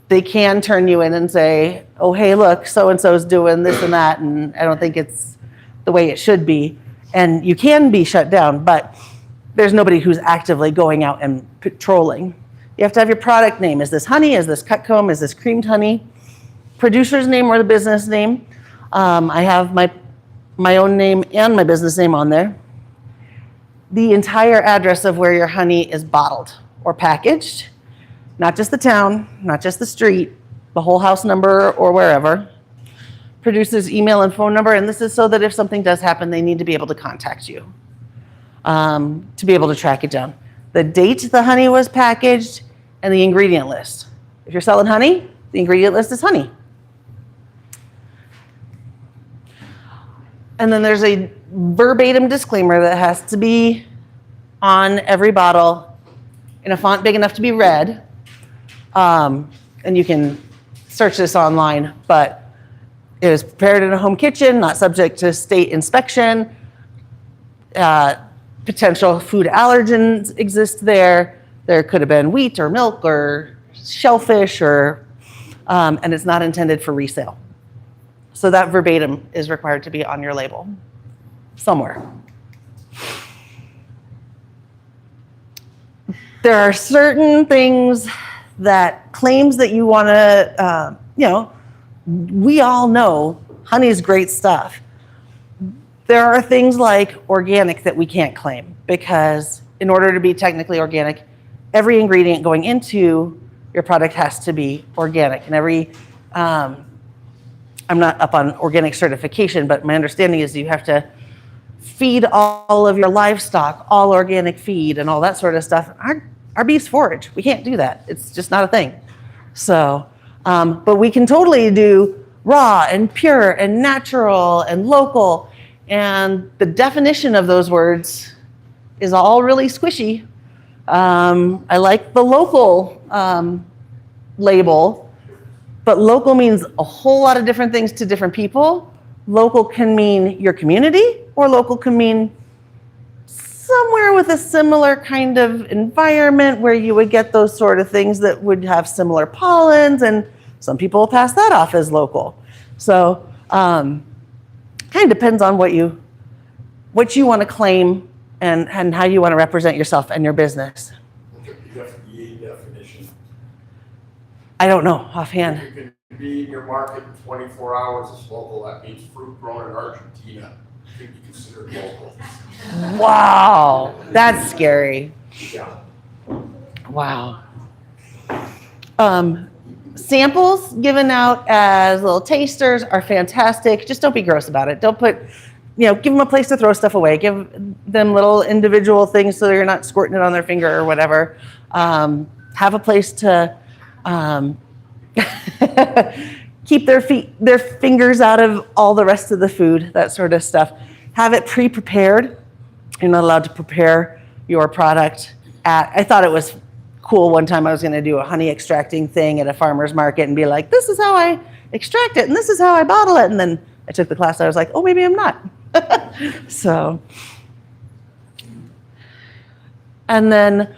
they can turn you in and say, oh, hey, look, so-and-so's doing this and that, and I don't think it's the way it should be. And you can be shut down, but there's nobody who's actively going out and patrolling. You have to have your product name. Is this honey? Is this cut comb? Is this creamed honey? Producer's name or the business name. I have my own name and my business name on there. The entire address of where your honey is bottled or packaged. Not just the town, not just the street, the whole house number or wherever. Producer's email and phone number, and this is so that if something does happen, they need to be able to contact you to be able to track it down. The date the honey was packaged and the ingredient list. If you're selling honey, the ingredient list is honey. And then there's a verbatim disclaimer that has to be on every bottle in a font big enough to be read. And you can search this online, but it was prepared in a home kitchen, not subject to state inspection. Potential food allergens exist there. There could have been wheat or milk or shellfish, and it's not intended for resale. So that verbatim is required to be on your label somewhere. There are certain things that claims that you want to, we all know honey is great stuff. There are things like organic that we can't claim because in order to be technically organic, every ingredient going into your product has to be organic. And I'm not up on organic certification, but my understanding is you have to feed all of your livestock, all organic feed and all that sort of stuff. Our beef's forage. We can't do that. It's just not a thing. So, but we can totally do raw and pure and natural and local. And the definition of those words is all really squishy. I like the local label, but local means a whole lot of different things to different people. Local can mean your community, or local can mean somewhere with a similar kind of environment where you would get those sort of things that would have similar pollens, and some people pass that off as local. So kind of depends on what you want to claim and how you want to represent yourself and your business. FDA definition. I don't know offhand. You can be in your market in 24 hours as local. That means fruit grown in Argentina can be considered local. Wow, that's scary. Yeah. Wow. Samples given out as little tasters are fantastic. Just don't be gross about it. Don't put, give them a place to throw stuff away. Give them little individual things so you're not squirting it on their finger or whatever. Have a place to keep their fingers out of all the rest of the food, that sort of stuff. Have it pre-prepared. You're not allowed to prepare your product I thought it was cool. One time I was going to do a honey extracting thing at a farmer's market and be like, this is how I extract it and this is how I bottle it. And then I took the class. I was like, oh, maybe I'm not. So, and then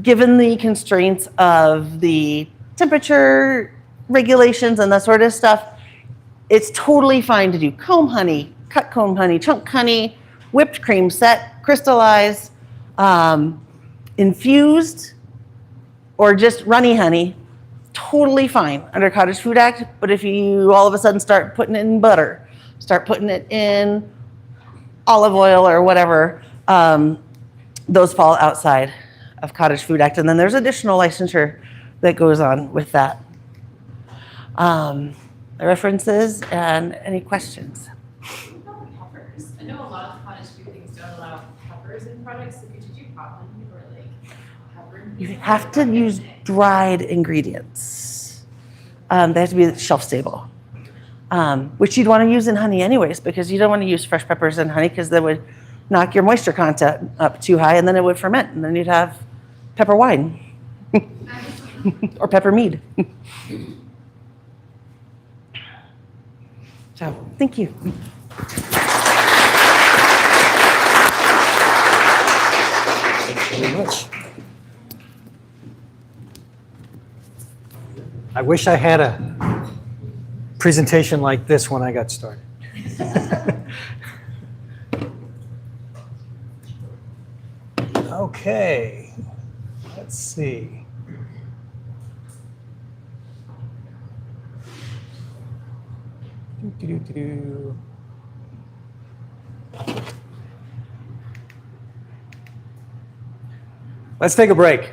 given the constraints of the temperature regulations and that sort of stuff, it's totally fine to do comb honey, cut comb honey, chunk honey, whipped cream set, crystallized, infused, or just runny honey. Totally fine under Cottage Food Act. But if you all of a sudden start putting it in butter, start putting it in olive oil or whatever, those fall outside of Cottage Food Act. And then there's additional licensure that goes on with that. The references and any questions? What about peppers? I know a lot of cottage food things don't allow peppers in products. So could you do pot honey or like pepper? You have to use dried ingredients. They have to be shelf stable, which you'd want to use in honey anyways, because you don't want to use fresh peppers in honey because that would knock your moisture content up too high and then it would ferment and then you'd have pepper wine or pepper mead. So, thank you. Very much. I wish I had a presentation like this when I got started. Okay, let's see. Let's take a break.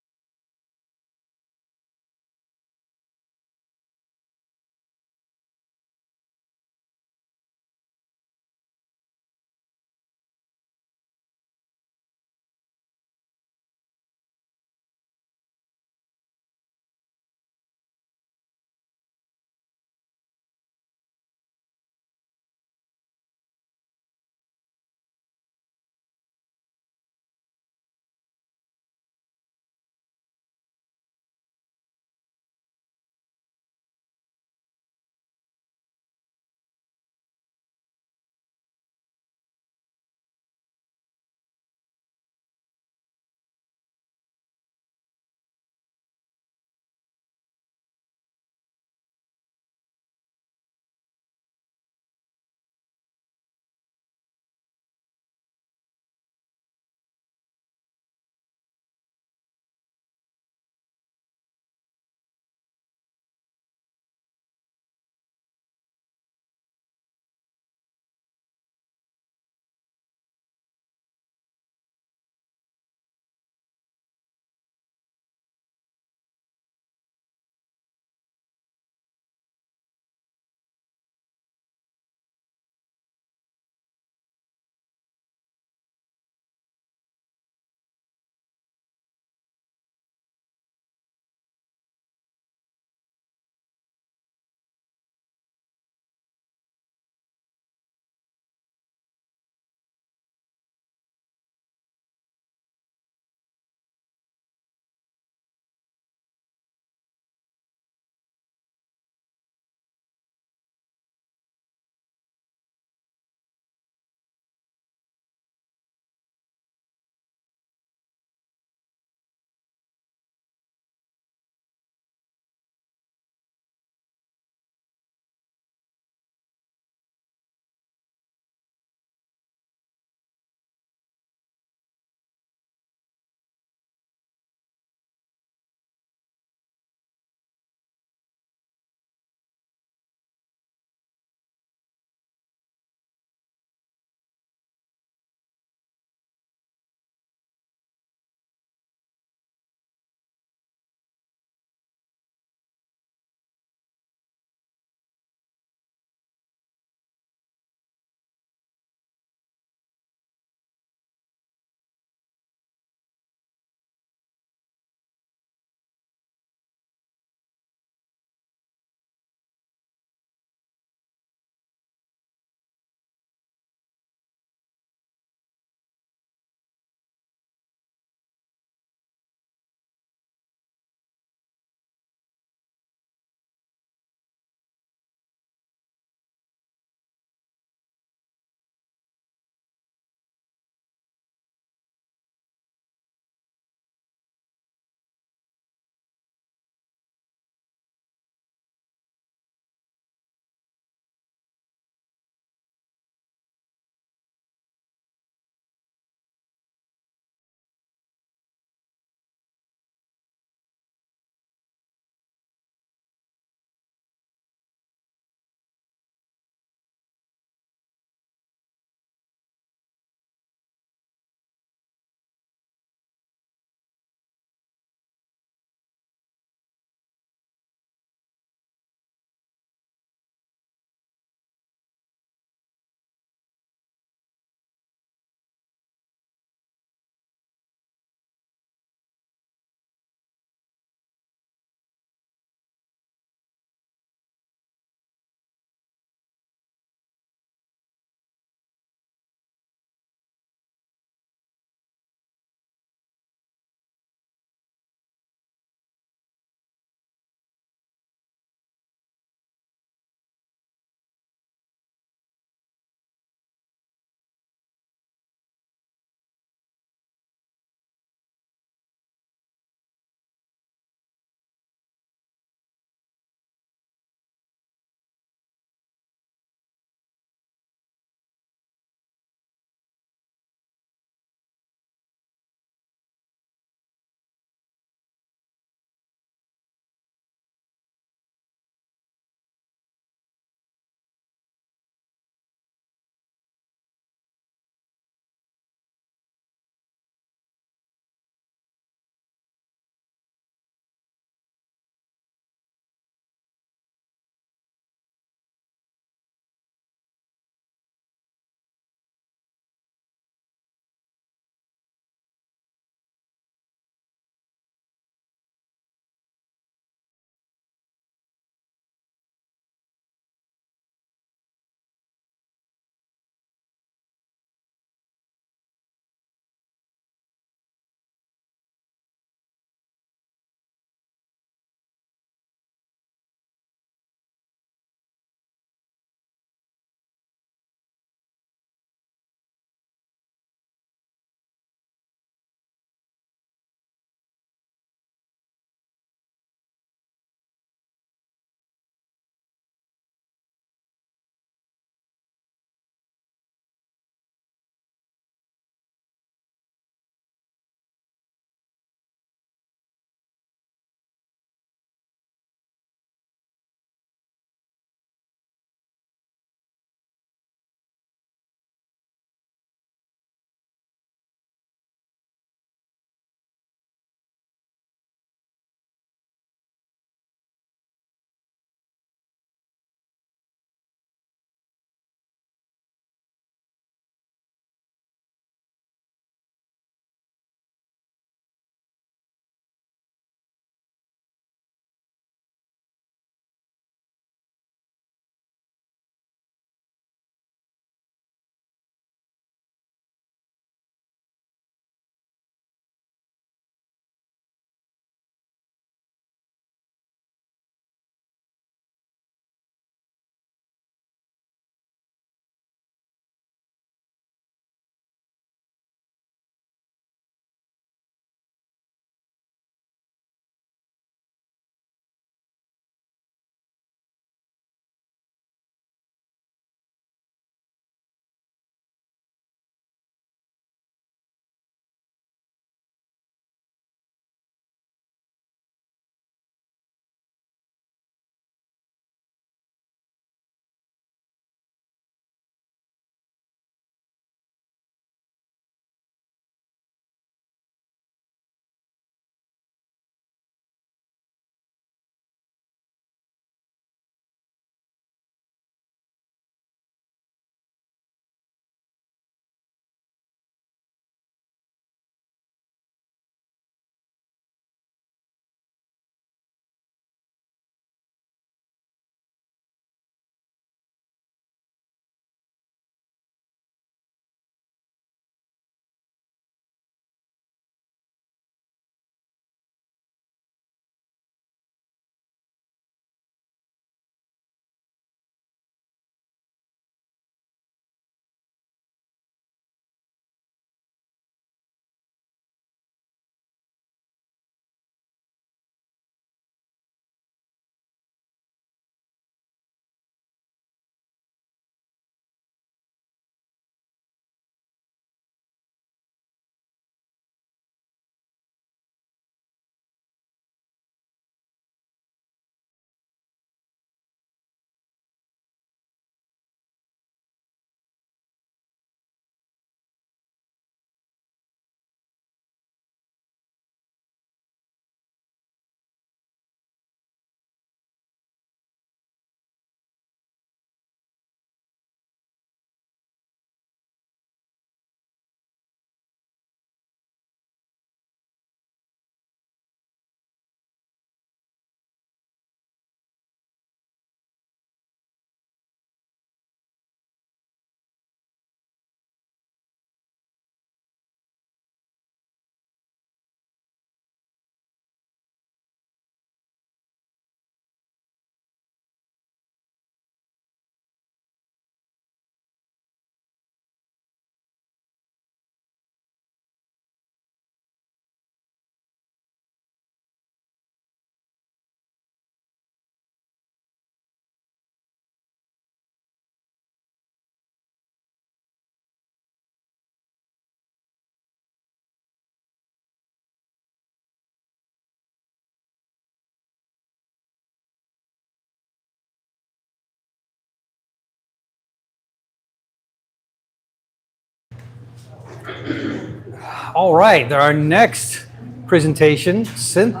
All right, our next presentation, she's going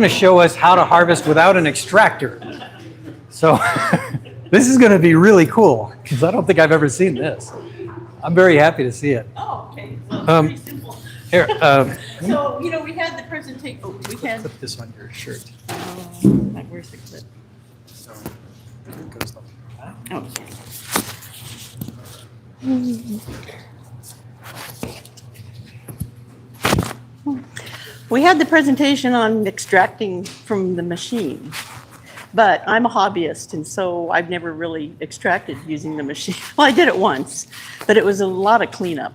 to show us how to harvest without an extractor. So this is going to be really cool because I don't think I've ever seen this. I'm very happy to see it. Oh, okay. Well, it's pretty simple. Here, So, we had the presentation, we had, put this on your shirt. where's the clip? So it goes like that. Oh, sorry. We had the presentation on extracting from the machine, but I'm a hobbyist, and so I've never really extracted using the machine. Well, I did it once, but it was a lot of cleanup,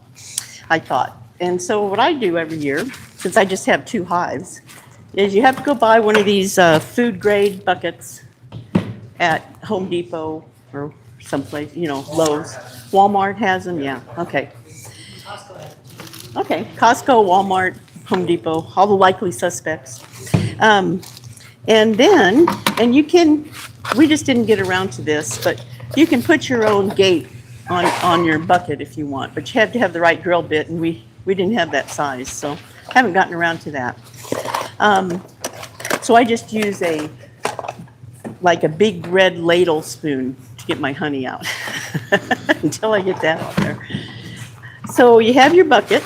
I thought. And so what I do every year, since I just have 2 hives, is you have to go buy one of these food grade buckets at Home Depot or someplace, Lowe's. Walmart has them, yeah, okay. Okay, Costco, Walmart, Home Depot, all the likely suspects. And we just didn't get around to this, but you can put your own gate on your bucket if you want, but you have to have the right drill bit, and we didn't have that size, so haven't gotten around to that. So I just use a big red ladle spoon to get my honey out until I get that out there. So you have your bucket,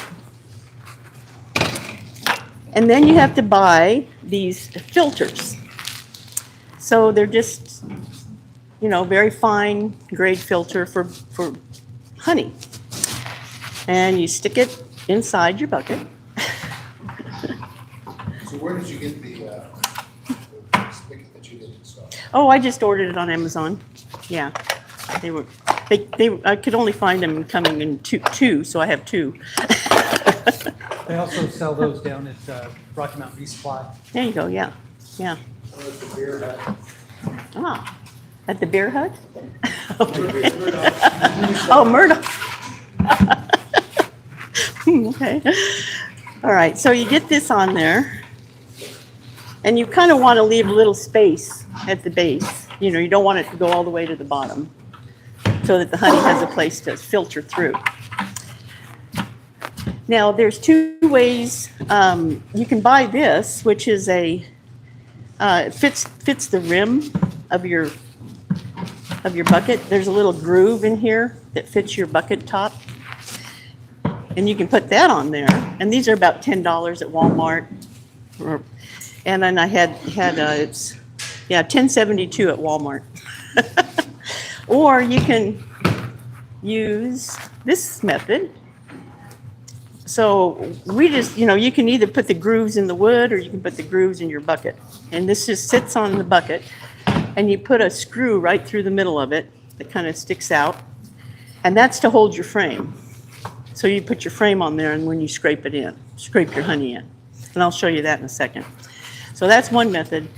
and then you have to buy these filters. So they're just, very fine grade filter for honey. And you stick it inside your bucket. So where did you get the spigot that you did install? Oh, I just ordered it on Amazon. Yeah. I could only find them coming in two, so I have 2. They also sell those down at Rocky Mountain Resupply. There you go, yeah. At the beer hut. Ah, at the beer hut? Oh, Murdoch. Okay. All right, so you get this on there, and you kind of want to leave a little space at the base. You don't want it to go all the way to the bottom so that the honey has a place to filter through. Now, there's 2 ways. You can buy this, which is it fits the rim of your bucket. There's a little groove in here that fits your bucket top. And you can put that on there. And these are about $10 at Walmart. And then I had it's $10.72 at Walmart. Or you can use this method. So we just, you can either put the grooves in the wood or you can put the grooves in your bucket. And this just sits on the bucket, and you put a screw right through the middle of it that kind of sticks out. And that's to hold your frame. So you put your frame on there, and when you scrape your honey in. And I'll show you that in a second. So that's one method.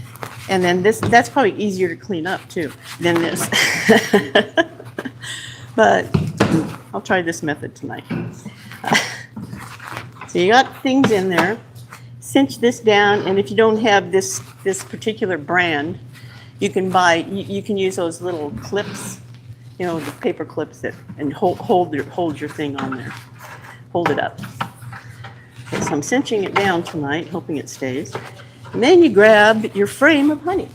And then that's probably easier to clean up too than this. But I'll try this method tonight. So you got things in there. Cinch this down, and if you don't have this particular brand, you can use those little clips, the paper clips and hold your thing on there. Hold it up. Okay, so I'm cinching it down tonight, hoping it stays. And then you grab your frame of honey.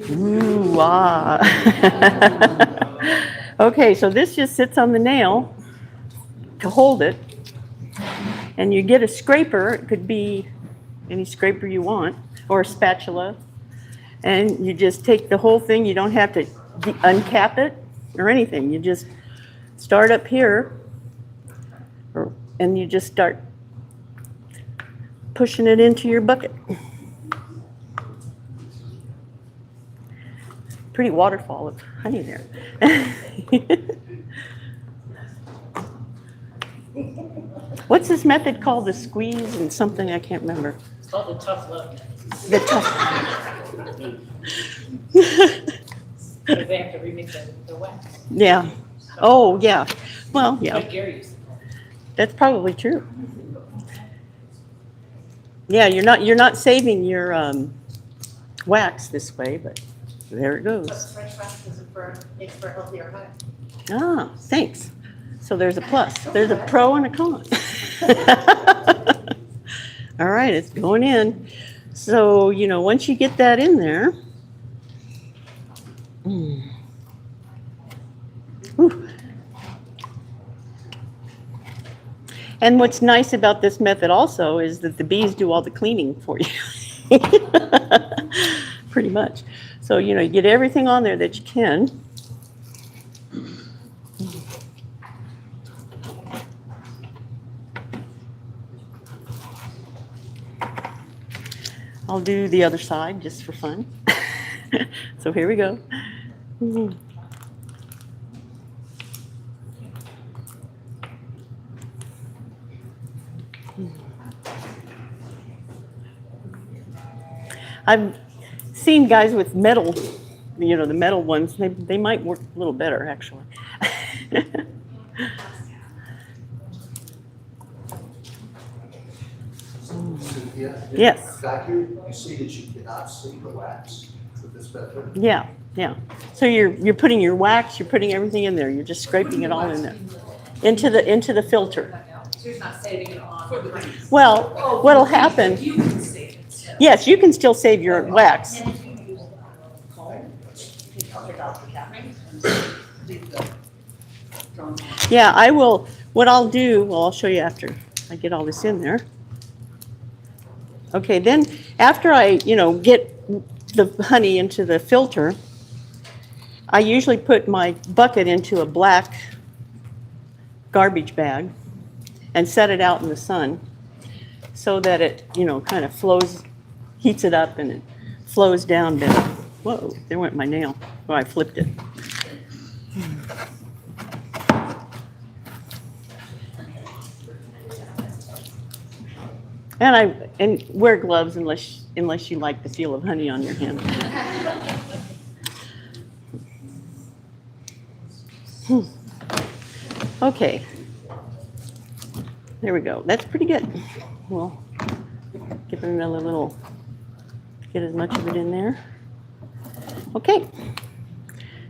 Ooh, ah. Okay, so this just sits on the nail to hold it. And you get a scraper. It could be any scraper you want, or a spatula. And you just take the whole thing. You don't have to uncap it or anything. You just start up here, and you just start pushing it into your bucket. Pretty waterfall of honey there. What's this method called? The squeeze and something, I can't remember. It's called the tough love. The tough. Because they have to remix the wax. Yeah. Oh, yeah. Well, yeah. Like Gary used to call it. That's probably true. Yeah, you're not saving your wax this way, but there it goes. French press makes for a healthier hive. Ah, thanks. So there's a plus. There's a pro and a con. All right, it's going in. So, once you get that in there. Whew. And what's nice about this method also is that the bees do all the cleaning for you. Pretty much. So, you get everything on there that you can. I'll do the other side just for fun. So here we go. I've seen guys with metal, the metal ones, they might work a little better, actually. Cynthia? Yes. Vacuum, you see that you cannot see the wax with this method? Yeah. So you're putting your wax, you're putting everything in there, you're just scraping it all in there. Into the filter. So you're not saving it on for the bees. Well, what'll happen, You can save it still. yes, you can still save your wax. Yeah, I will, what I'll do, well, I'll show you after I get all this in there. Okay, then after I, get the honey into the filter, I usually put my bucket into a black garbage bag and set it out in the sun so that it, kind of flows, heats it up and it flows down better. Whoa, there went my nail. Oh, I flipped it. And wear gloves unless you like the feel of honey on your hand. Okay. There we go. That's pretty good. We'll give it another little, get as much of it in there. Okay.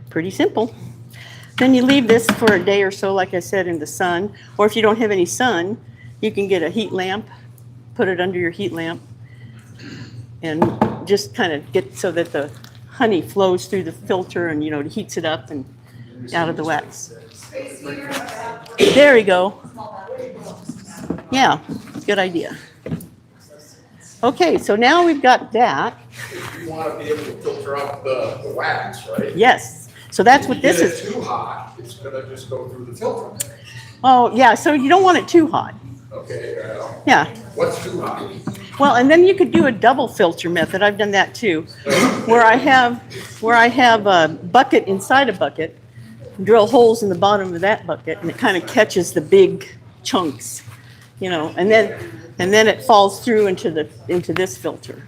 Pretty simple. Then you leave this for a day or so, like I said, in the sun. Or if you don't have any sun, you can get a heat lamp, put it under your heat lamp, and just kind of get so that the honey flows through the filter and, heats it up and out of the wax. There we go. Yeah, good idea. Okay, so now we've got that. You want to be able to filter out the wax, right? Yes, so that's what this If is. it's too hot, it's gonna just go through the filter. Oh, yeah, so you don't want it too hot. Okay, well, Yeah, what's too hot? well, and then you could do a double filter method. I've done that too, where I have a bucket inside a bucket, drill holes in the bottom of that bucket, and it kind of catches the big chunks, and then it falls through into this filter.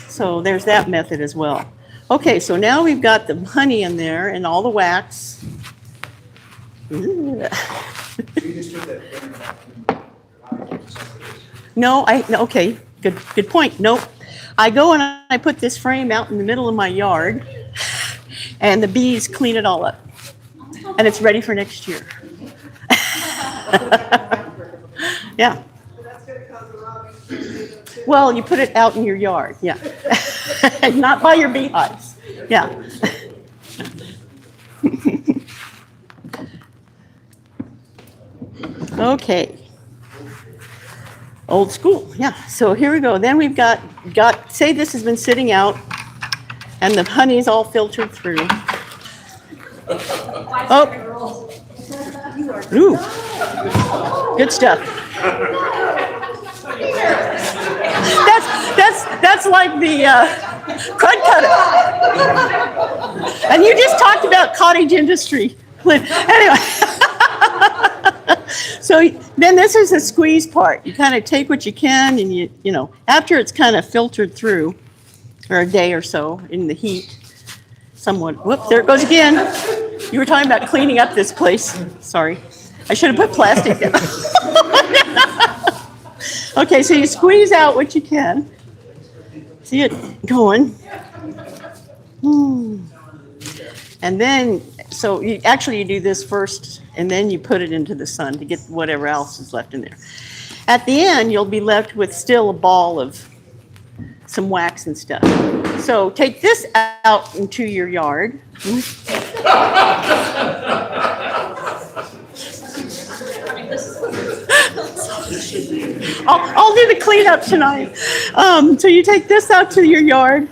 So there's that method as well. Okay, so now we've got the honey in there and all the wax. No, okay, good point. Nope. I go and I put this frame out in the middle of my yard, and the bees clean it all up. And it's ready for next year. Yeah. Well, you put it out in your yard, yeah. Not by your beehives, yeah. Okay. Old school, yeah. So here we go. Then we've got, say this has been sitting out and the honey's all filtered through. Oh. Ooh. Good stuff. That's like the crud cutter. And you just talked about cottage industry. Anyway. So then this is the squeeze part. You kind of take what you can and you after it's kind of filtered through for a day or so in the heat, somewhat. Whoop, there it goes again. You were talking about cleaning up this place. Sorry. I should have put plastic down. Okay, so you squeeze out what you can. See it going. And then, so you do this first, and then you put it into the sun to get whatever else is left in there. At the end, you'll be left with still a ball of some wax and stuff. So take this out into your yard. I'll do the cleanup tonight. So you take this out to your yard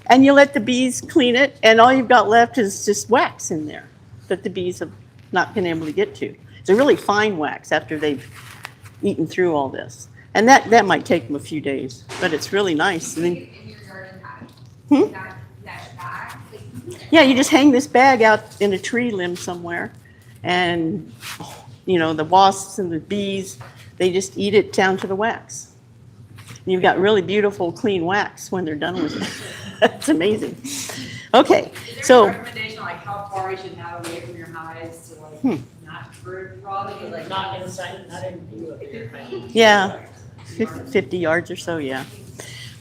and you let the bees clean it, and all you've got left is just wax in there that the bees have not been able to get to. It's a really fine wax after they've eaten through all this. And that might take them a few days, but it's really nice. And then, In your garden bag. Hmm? That bag. yeah, you just hang this bag out in a tree limb somewhere, and the wasps and the bees, they just eat it down to the wax. And you've got really beautiful, clean wax when they're done with it. That's amazing. Okay, Is there so a recommendation on like how far you should have away from your hives to like not for rotting, like not inside, not in view of your hive? yeah, 50 yards or so, yeah.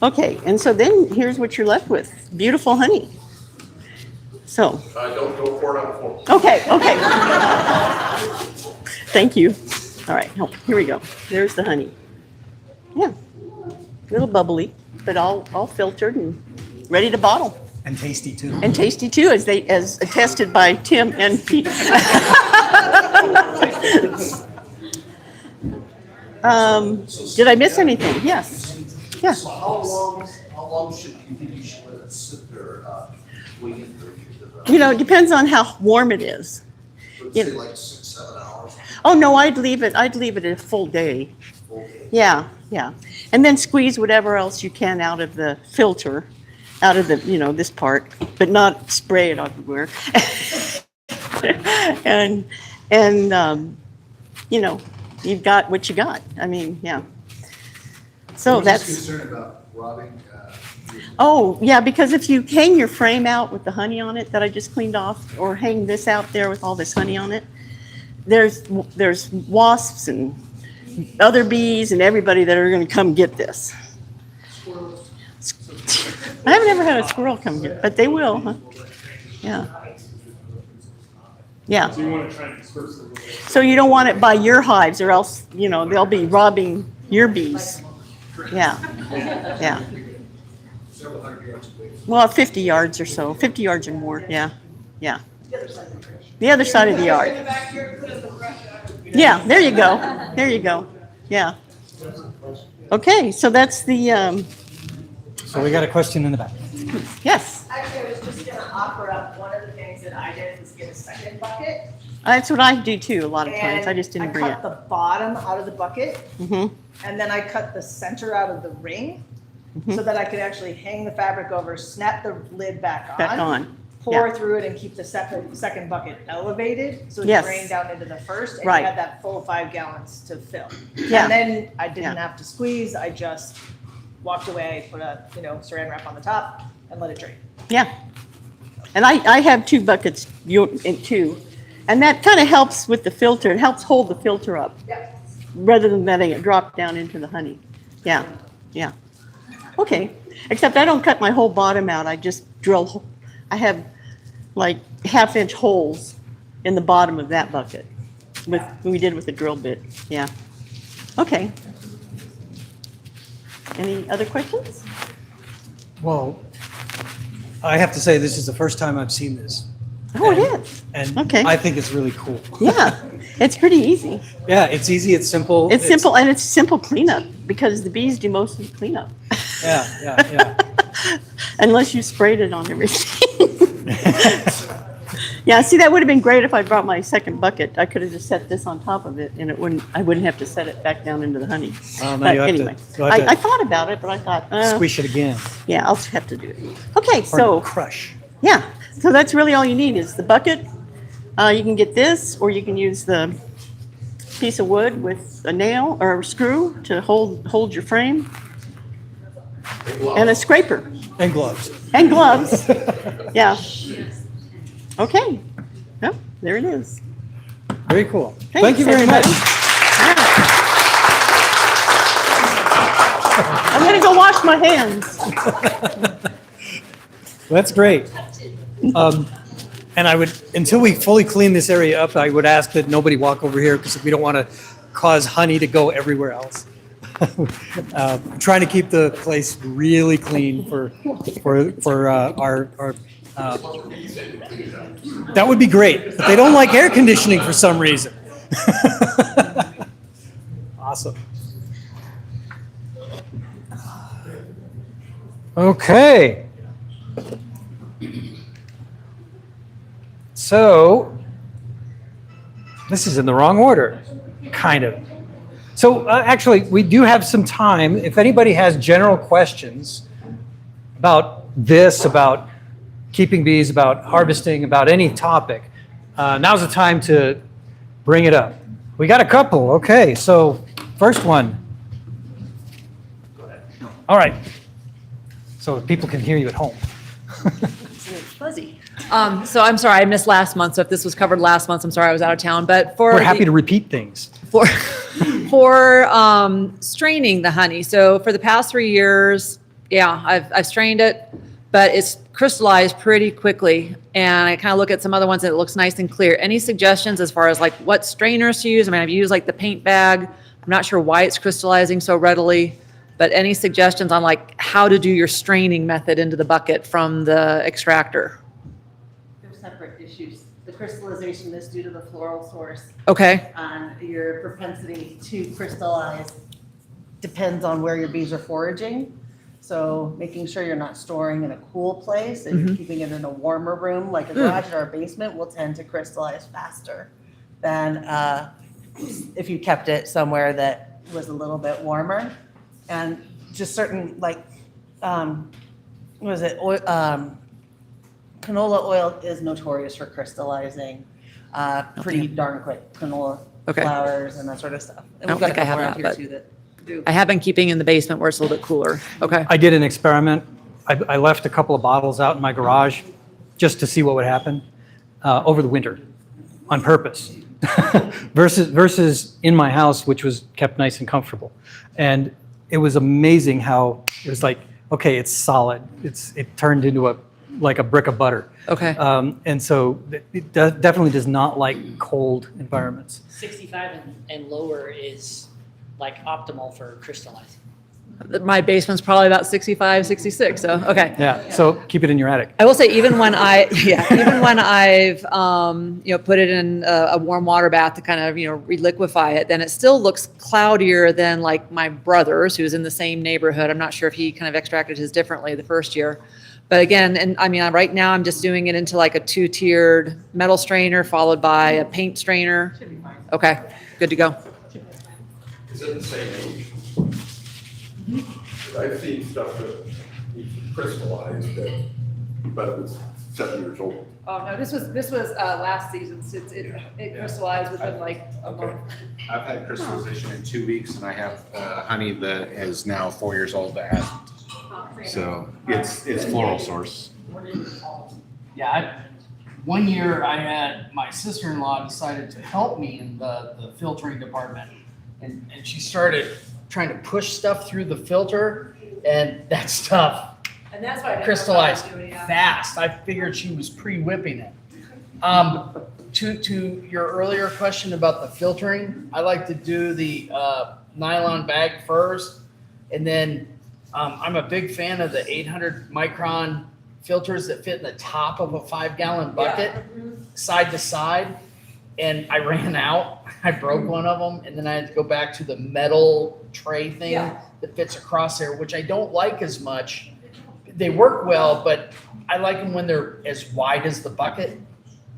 Okay, and so then here's what you're left with: beautiful honey. So. Don't pour it on the floor. Okay. Thank you. All right, here we go. There's the honey. Yeah, a little bubbly, but all filtered and ready to bottle. And tasty too. And tasty too, as attested by Tim and Pete. Did I miss anything? Yes. Yeah. So how long should you should let it sit there, waiting for it to develop? It depends on how warm it is. Would it say like 6-7 hours? Oh no, I'd leave it a full day. Full day? Yeah. And then squeeze whatever else you can out of the filter, out of the, this part, but not spray it everywhere. and you've got what you got. I mean, yeah. So I'm that's. just concerned about rotting. Oh, yeah, because if you hang your frame out with the honey on it that I just cleaned off, or hang this out there with all this honey on it, there's wasps and other bees and everybody that are going to come get this. I haven't ever had a squirrel come get, but they will, huh? Yeah. Yeah. So you want to try and disperse them. So you don't want it by your hives, or else, they'll be robbing your bees. Yeah. Well, 50 yards or so, 50 yards or more, yeah. The other side of the yard. Yeah, there you go, yeah. Okay, so that's the, So we got a question in the back. yes, Actually, I was just gonna offer up, one of the things that I did was get a second bucket. that's what I do too, a lot of times, I just didn't bring I it. cut the bottom out of the bucket, Mm-hmm, and then I cut the center out of the ring, so that I could actually hang the fabric over, snap the lid back back on, on, pour through it, and keep the second bucket elevated, so it Yes. drained down into the first, and you Right. had that full 5 gallons to fill. Yeah. And then I didn't Yeah. have to squeeze, I just walked away, put a, saran wrap on the top, and let it drain. yeah. And I have 2 buckets, two, and that kind of helps with the filter, it helps hold the filter up, Yep. rather than letting it drop down into the honey. Yeah. Okay, except I don't cut my whole bottom out, I just drill, I have like 1/2-inch holes in the bottom of that bucket. We did with the drill bit, yeah. Okay. Any other questions? Well, I have to say, this is the first time I've seen this. Oh, it is, And Okay. I think it's really cool. yeah, it's pretty easy. Yeah, it's easy, it's simple. It's simple, and it's simple cleanup, because the bees do most of the cleanup. Yeah. Unless you sprayed it on everything. Yeah, see, that would have been great if I brought my second bucket. I could have just set this on top of it, and I wouldn't have to set it back down into the honey. Well, now But you have to- anyway, you'll have to I thought about it, but I thought, Squish it again. yeah, I'll have to do it. Okay, Or so, crush. yeah, so that's really all you need is the bucket. You can get this, or you can use the piece of wood with a nail or a screw to hold your frame, and a scraper. And gloves. And gloves. Yeah. Okay. Yep, there it is. Very cool. Thanks, Thank you very everybody. much. Yeah. gonna go wash my hands. That's great. And I would, until we fully clean this area up, I would ask that nobody walk over here because we don't want to cause honey to go everywhere else. I'm trying to keep the place really clean for our that would be great, but they don't like air conditioning for some reason. Awesome. Okay. So, this is in the wrong order, kind of. So actually, we do have some time. If anybody has general questions about this, about keeping bees, about harvesting, about any topic, now's the time to bring it up. We got a couple. Okay, so first one. All right. So people can hear you at home. Fuzzy. So I'm sorry, I missed last month. So if this was covered last month, I'm sorry, I was out of town. But We're happy to repeat things. For straining the honey. So for the past 3 years, yeah, I've strained it, but it's crystallized pretty quickly. And I kind of look at some other ones that it looks nice and clear. Any suggestions as far as like what strainers to use? I mean, I've used like the paint bag. I'm not sure why it's crystallizing so readily, but any suggestions on like how to do your straining method into the bucket from the extractor? They're separate issues. The crystallization is due to the floral source. Okay. Your propensity to crystallize depends on where your bees are foraging. So making sure you're not storing in a cool place and you're keeping it in a warmer room, like a garage or a basement, will tend to crystallize faster than if you kept it somewhere that was a little bit warmer. And just certain, like, what is it? Canola oil is notorious for crystallizing pretty darn quick. Canola flowers and that sort of stuff. And I don't we've got think a I couple have around that, here but too that do. I have been keeping in the basement where it's a little bit cooler. Okay. I did an experiment. I left a couple of bottles out in my garage just to see what would happen over the winter on purpose versus in my house, which was kept nice and comfortable. And it was amazing how it was like, okay, it's solid. It turned into like a brick of butter. Okay. And so it definitely does not like cold environments. 65 and lower is like optimal for crystallizing. My basement's probably about 65, 66. So, okay. Yeah. So keep it in your attic. I will say, even when even when I've, put it in a warm water bath to kind of, reliquify it, then it still looks cloudier than like my brother's, who's in the same neighborhood. I'm not sure if he kind of extracted his differently the first year. But again, and I mean, right now I'm just doing it into like a 2-tiered metal strainer followed by a paint strainer. Okay, good to go. Is it the same age? I've seen stuff that crystallized but it was 7 years old. Oh, no, this was last season. It crystallized within like a month. I've had crystallization in 2 weeks, and I have honey that is now 4 years old that hasn't. So it's floral source. Yeah, 1 year I had my sister-in-law decided to help me in the filtering department, and she started trying to push stuff through the filter, and that stuff And that's why I crystallized fast. I figured she was pre-whipping it. To your earlier question about the filtering, I like to do the nylon bag first, and then I'm a big fan of the 800 micron filters that fit in the top of a 5-gallon bucket, side to side. And I ran out. I broke one of them, and then I had to go back to the metal tray thing that fits across there, which I don't like as much. They work well, but I like them when they're as wide as the bucket,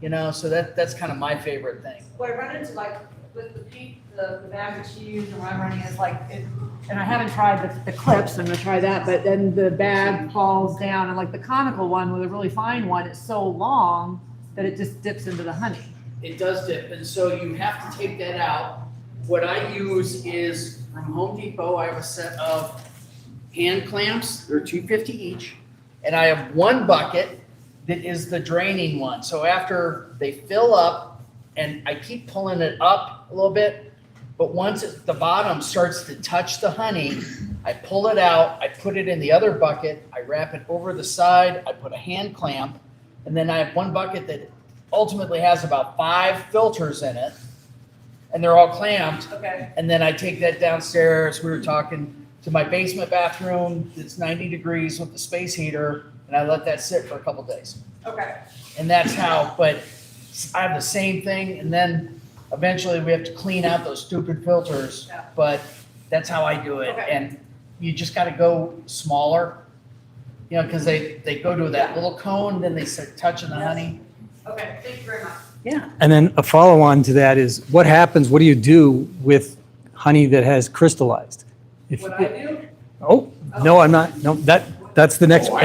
so that's kind of my favorite thing. What I run into, like, with the bag that you use and what I'm running is like, and I haven't tried the clips, I'm gonna try that, but then the bag falls down, and like the conical one with a really fine one, it's so long that it just dips into the honey. It does dip, and so you have to take that out. What I use is from Home Depot, I have a set of hand clamps. They're $2.50 each, and I have one bucket that is the draining one. So after they fill up, and I keep pulling it up a little bit, but once the bottom starts to touch the honey, I pull it out, I put it in the other bucket, I wrap it over the side, I put a hand clamp, and then I have one bucket that ultimately has about 5 filters in it, and they're all clamped. Okay. And then I take that downstairs, we were talking, to my basement bathroom that's 90 degrees with the space heater, and I let that sit for a couple days. Okay. And that's how, but I have the same thing, and then eventually we have to clean out those stupid filters, Yeah. but that's how I do it. Okay. And you just gotta go smaller, you know, because they go to that little cone, then they start touching the honey. Okay, thank you very much. Yeah. And then a follow-on to that is what happens, what do you do with honey that has crystallized? If- What I do? Oh, no, I'm not, no, that's the next one.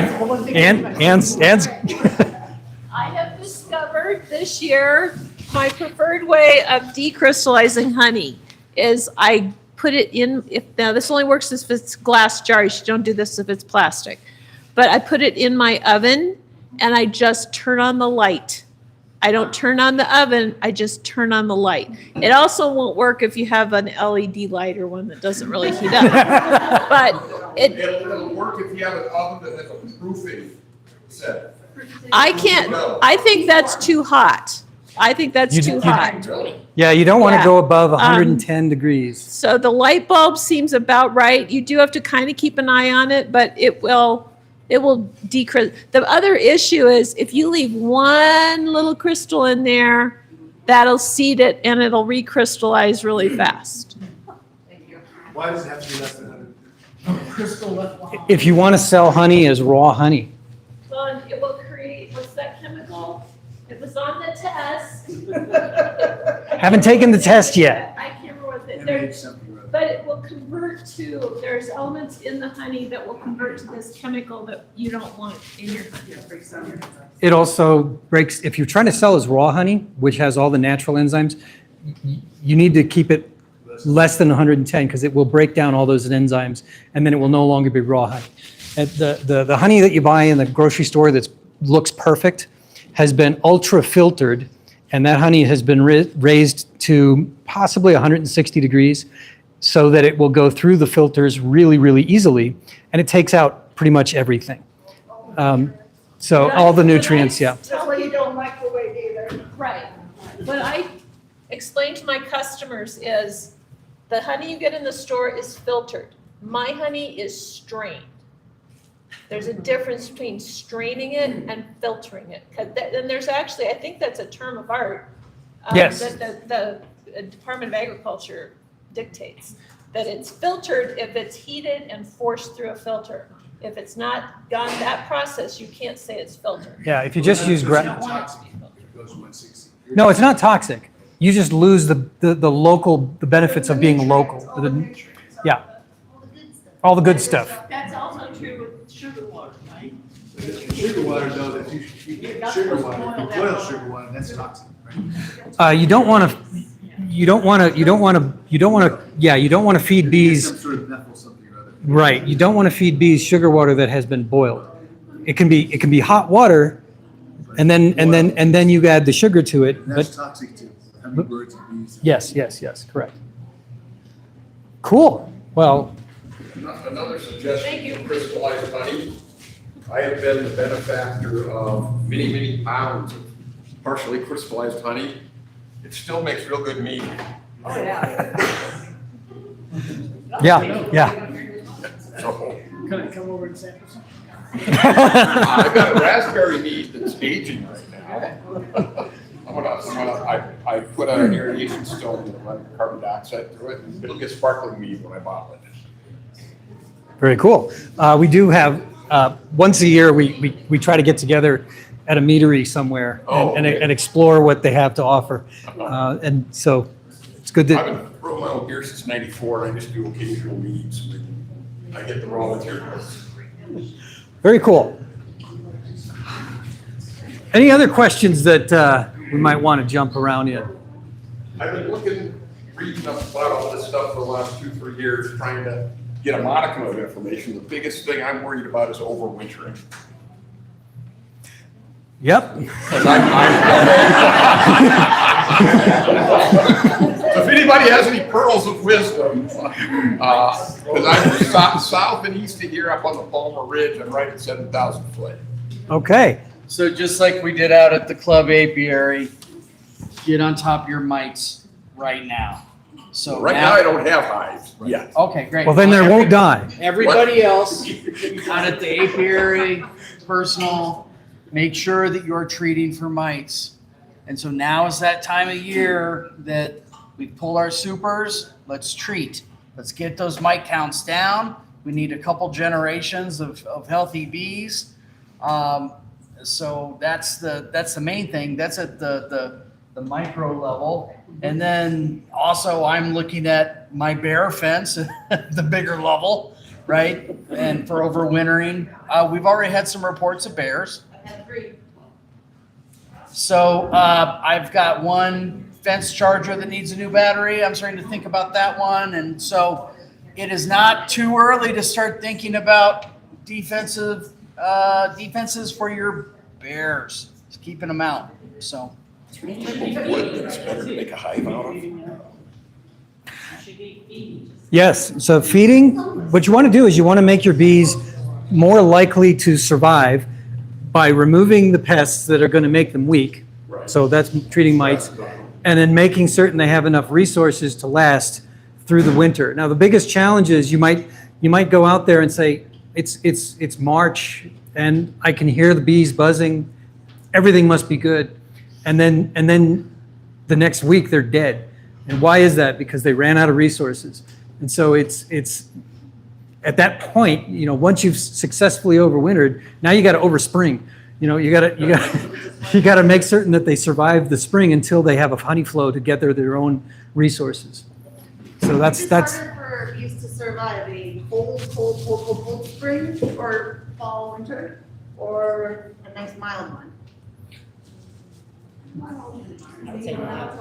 Ann's, I have discovered this year, my preferred way of decrystallizing honey is I put it in, now this only works if it's glass jars, you don't do this if it's plastic. But I put it in my oven and I just turn on the light. I don't turn on the oven, I just turn on the light. It also won't work if you have an LED light or one that doesn't really heat up. But It'll work if you have an oven that has a proofing set. I can't, I think that's too hot. I think that's too hot. yeah, you don't want to Yeah. go above 110 degrees. So the light bulb seems about right. You do have to kind of keep an eye on it, but it will decrease. The other issue is if you leave one little crystal in there, that'll seed it and it'll recrystallize really fast. Why does it have to be less than 100? Crystal left behind. If you want to sell honey as raw honey, Well, and it will create, what's that chemical? It was on the test. haven't taken the test yet. I can't remember what it, It there, made something rather. but it will convert to, there's elements in the honey that will convert to this chemical that you don't want in your honey. It also breaks, if you're trying to sell as raw honey, which has all the natural enzymes, you need to keep it less than 110 because it will break down all those enzymes and then it will no longer be raw honey. And the honey that you buy in the grocery store that looks perfect has been ultra filtered, and that honey has been raised to possibly 160 degrees so that it will go through the filters really, really easily, and it takes out pretty much everything. So all the nutrients, yeah. That's why you don't microwave either. Right. What I explain to my customers is the honey you get in the store is filtered. My honey is strained. There's a difference between straining it and filtering it. And there's actually, I think that's a term of art. Yes. That the Department of Agriculture dictates. That it's filtered if it's heated and forced through a filter. If it's not gone that process, you can't say it's filtered. Yeah, if you just use It goes 160. no, it's not toxic. You just lose the benefits of being local. Yeah, all the good stuff. That's also true with sugar water, right? Sugar water, though, if you get sugar water, if you boil sugar water, that's toxic, right? You don't want to feed bees. Some sort of methyl something or other. Right, you don't want to feed bees sugar water that has been boiled. It can be hot water, and then you add the sugar to it. And that's But toxic too. Hummingbirds and bees. yes, correct. Cool. Well, Another suggestion for crystallized honey. I have been the benefactor of many, many pounds of partially crystallized honey. It still makes real good mead. Oh, yeah. yeah. So, Can I come over and sample some? I've got a raspberry mead that's aging right now. I put an aeration stone and run carbon dioxide through it, and it'll get sparkling mead when I bottle it. Very cool. We do have once a year we try to get together at a meadery somewhere and explore what they have to offer, and so it's good I've that. been brewing my own beer since '94. I just do occasional meads when I get the raw materials. Very cool. Any other questions that we might want to jump around in? I've been reading up about all this stuff for the last 2-3 years, trying to get a modicum of information. The biggest thing I'm worried about is overwintering. Yep. So if anybody has any pearls of wisdom, because I'm south and east of here up on the Palmer Ridge, I'm right at 7,000 foot. Okay. So just like we did out at the club apiary, get on top of your mites right now. So Right now I don't have hives yet. Okay, great. Well, then they won't die. Everybody else out at the apiary, personal, make sure that you're treating for mites. And so now is that time of year that we pull our supers, let's treat. Let's get those mite counts down. We need a couple generations of healthy bees. So that's the main thing. That's at the micro level. And then also I'm looking at my bear fence at the bigger level, right? And for overwintering, we've already had some reports of bears. So I've got one fence charger that needs a new battery. I'm starting to think about that one. And so it is not too early to start thinking about defenses for your bears. Just keeping them out. So. What type of wood that's better to make a hive out of? Yes, so feeding, what you want to do is you want to make your bees more likely to survive by removing the pests that are going to make them weak. So that's treating mites, and then making certain they have enough resources to last through the winter. Now, the biggest challenge is you might go out there and say, it's March and I can hear the bees buzzing, everything must be good. And then the next week they're dead. And why is that? Because they ran out of resources. And so it's at that point, once you've successfully overwintered, now you got to overspring. You got to make certain that they survive the spring until they have a honey flow to get their own resources. So that's harder for bees to survive a cold spring or fall, winter, or a nice mild one? I would say I'd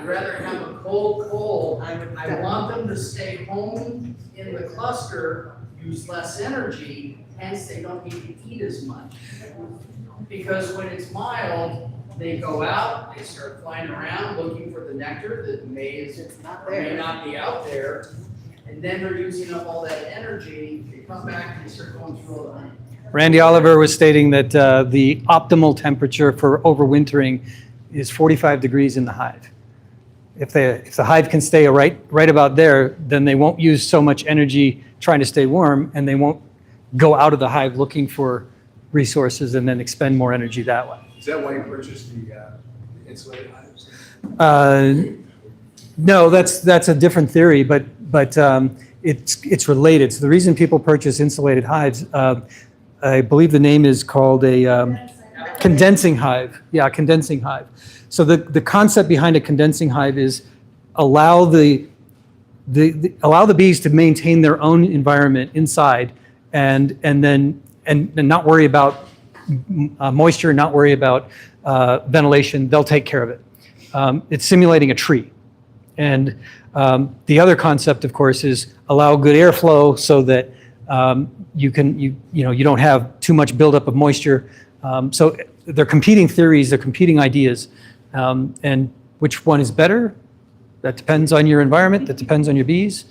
rather have a cold. I want them to stay home in the cluster, use less energy, hence they don't need to eat as much. Because when it's mild, they go out, they start flying around looking for the nectar that may not be out there, and then they're using up all that energy, they come back and they start going through all the honey. Randy Oliver was stating that the optimal temperature for overwintering is 45 degrees in the hive. If the hive can stay right about there, then they won't use so much energy trying to stay warm, and they won't go out of the hive looking for resources and then expend more energy that way. Is that why you purchased the insulated hives? No, that's a different theory, but it's related. So the reason people purchase insulated hives, I believe the name is called a condensing hive. Yeah, condensing hive. So the concept behind a condensing hive is allow the bees to maintain their own environment inside, and not worry about moisture, not worry about ventilation. They'll take care of it. It's simulating a tree. And the other concept, of course, is allow good airflow so that you don't have too much buildup of moisture. So they're competing theories, they're competing ideas. And which one is better? That depends on your environment, that depends on your bees,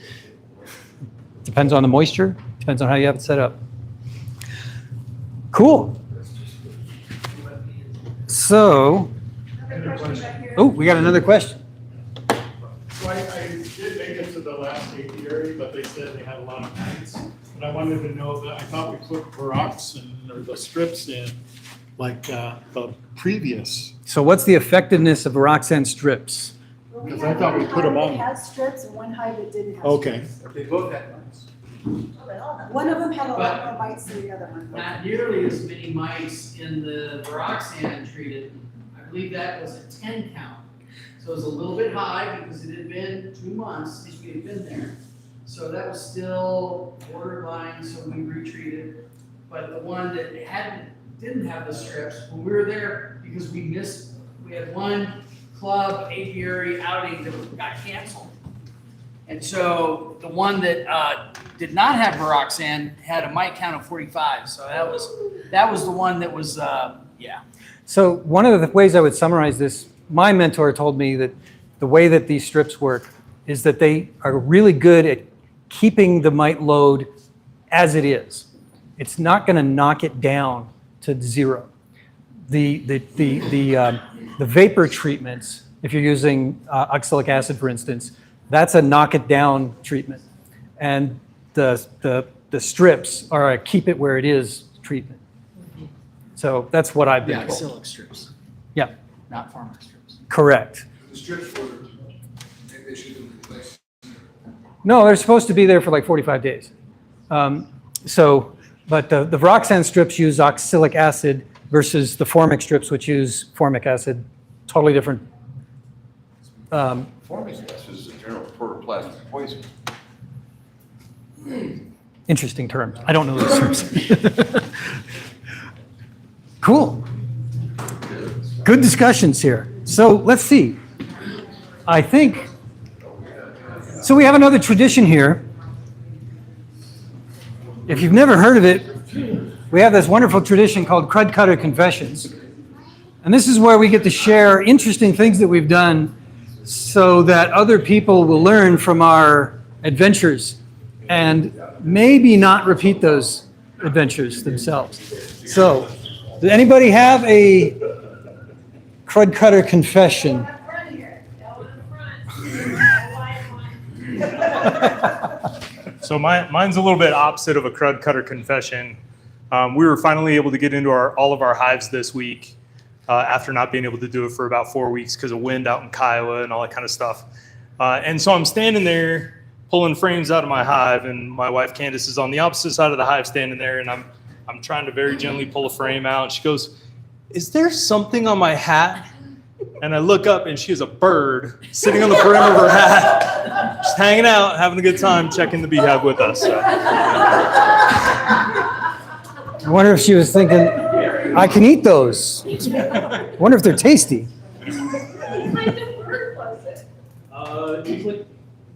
depends on the moisture, depends on how you have it set up. Cool. So, we got another question. So I did make it to the last apiary, but they said they had a lot of mites. And I wanted to know that, I thought we put Viroxin or the strips in like the previous. So what's the effectiveness of Viroxan strips? Because I thought we put them One on. hive that had strips and one hive that didn't have Okay. strips. They both had mites. One of them had a lot But- more bites than the other one. Not nearly as many mice in the Viroxan treated. I believe that was a 10 count. So it was a little bit high because it had been 2 months since we had been there. So that was still borderline, so we retreated. But the one that didn't have the strips, when we were there, because we had one club apiary outing that got canceled. And so the one that did not have Viroxan had a mite count of 45. So that was the one that was, yeah. So one of the ways I would summarize this, my mentor told me that the way that these strips work is that they are really good at keeping the mite load as it is. It's not going to knock it down to zero. The vapor treatments, if you're using oxalic acid, for instance, that's a knock it down treatment. And the strips are a keep it where it is treatment. So that's what I've been told. Oxalic strips, Yeah, not farmer strips. correct. The strips were, they should have been replaced. No, they're supposed to be there for like 45 days. But the Roxanne strips use oxalic acid versus the formic strips, which use formic acid. Totally different. Formic acid is a general protoplasmic poison. Interesting terms. I don't know those terms. Cool. Good discussions here. So let's see. I think, so we have another tradition here. If you've never heard of it, we have this wonderful tradition called Crud Cutter Confessions. And this is where we get to share interesting things that we've done so that other people will learn from our adventures and maybe not repeat those adventures themselves. So, does anybody have a Crud Cutter confession? So mine's a little bit opposite of a crud cutter confession. We were finally able to get into all of our hives this week after not being able to do it for about 4 weeks because of wind out in Kiowa and all that kind of stuff. And so I'm standing there pulling frames out of my hive, and my wife Candace is on the opposite side of the hive standing there, and I'm trying to very gently pull a frame out. And she goes, "Is there something on my hat?" And I look up, and she has a bird sitting on the perimeter of her hat, just hanging out, having a good time, checking the beehive with us. So. I wonder if she was thinking, I can eat those. I wonder if they're tasty. It was like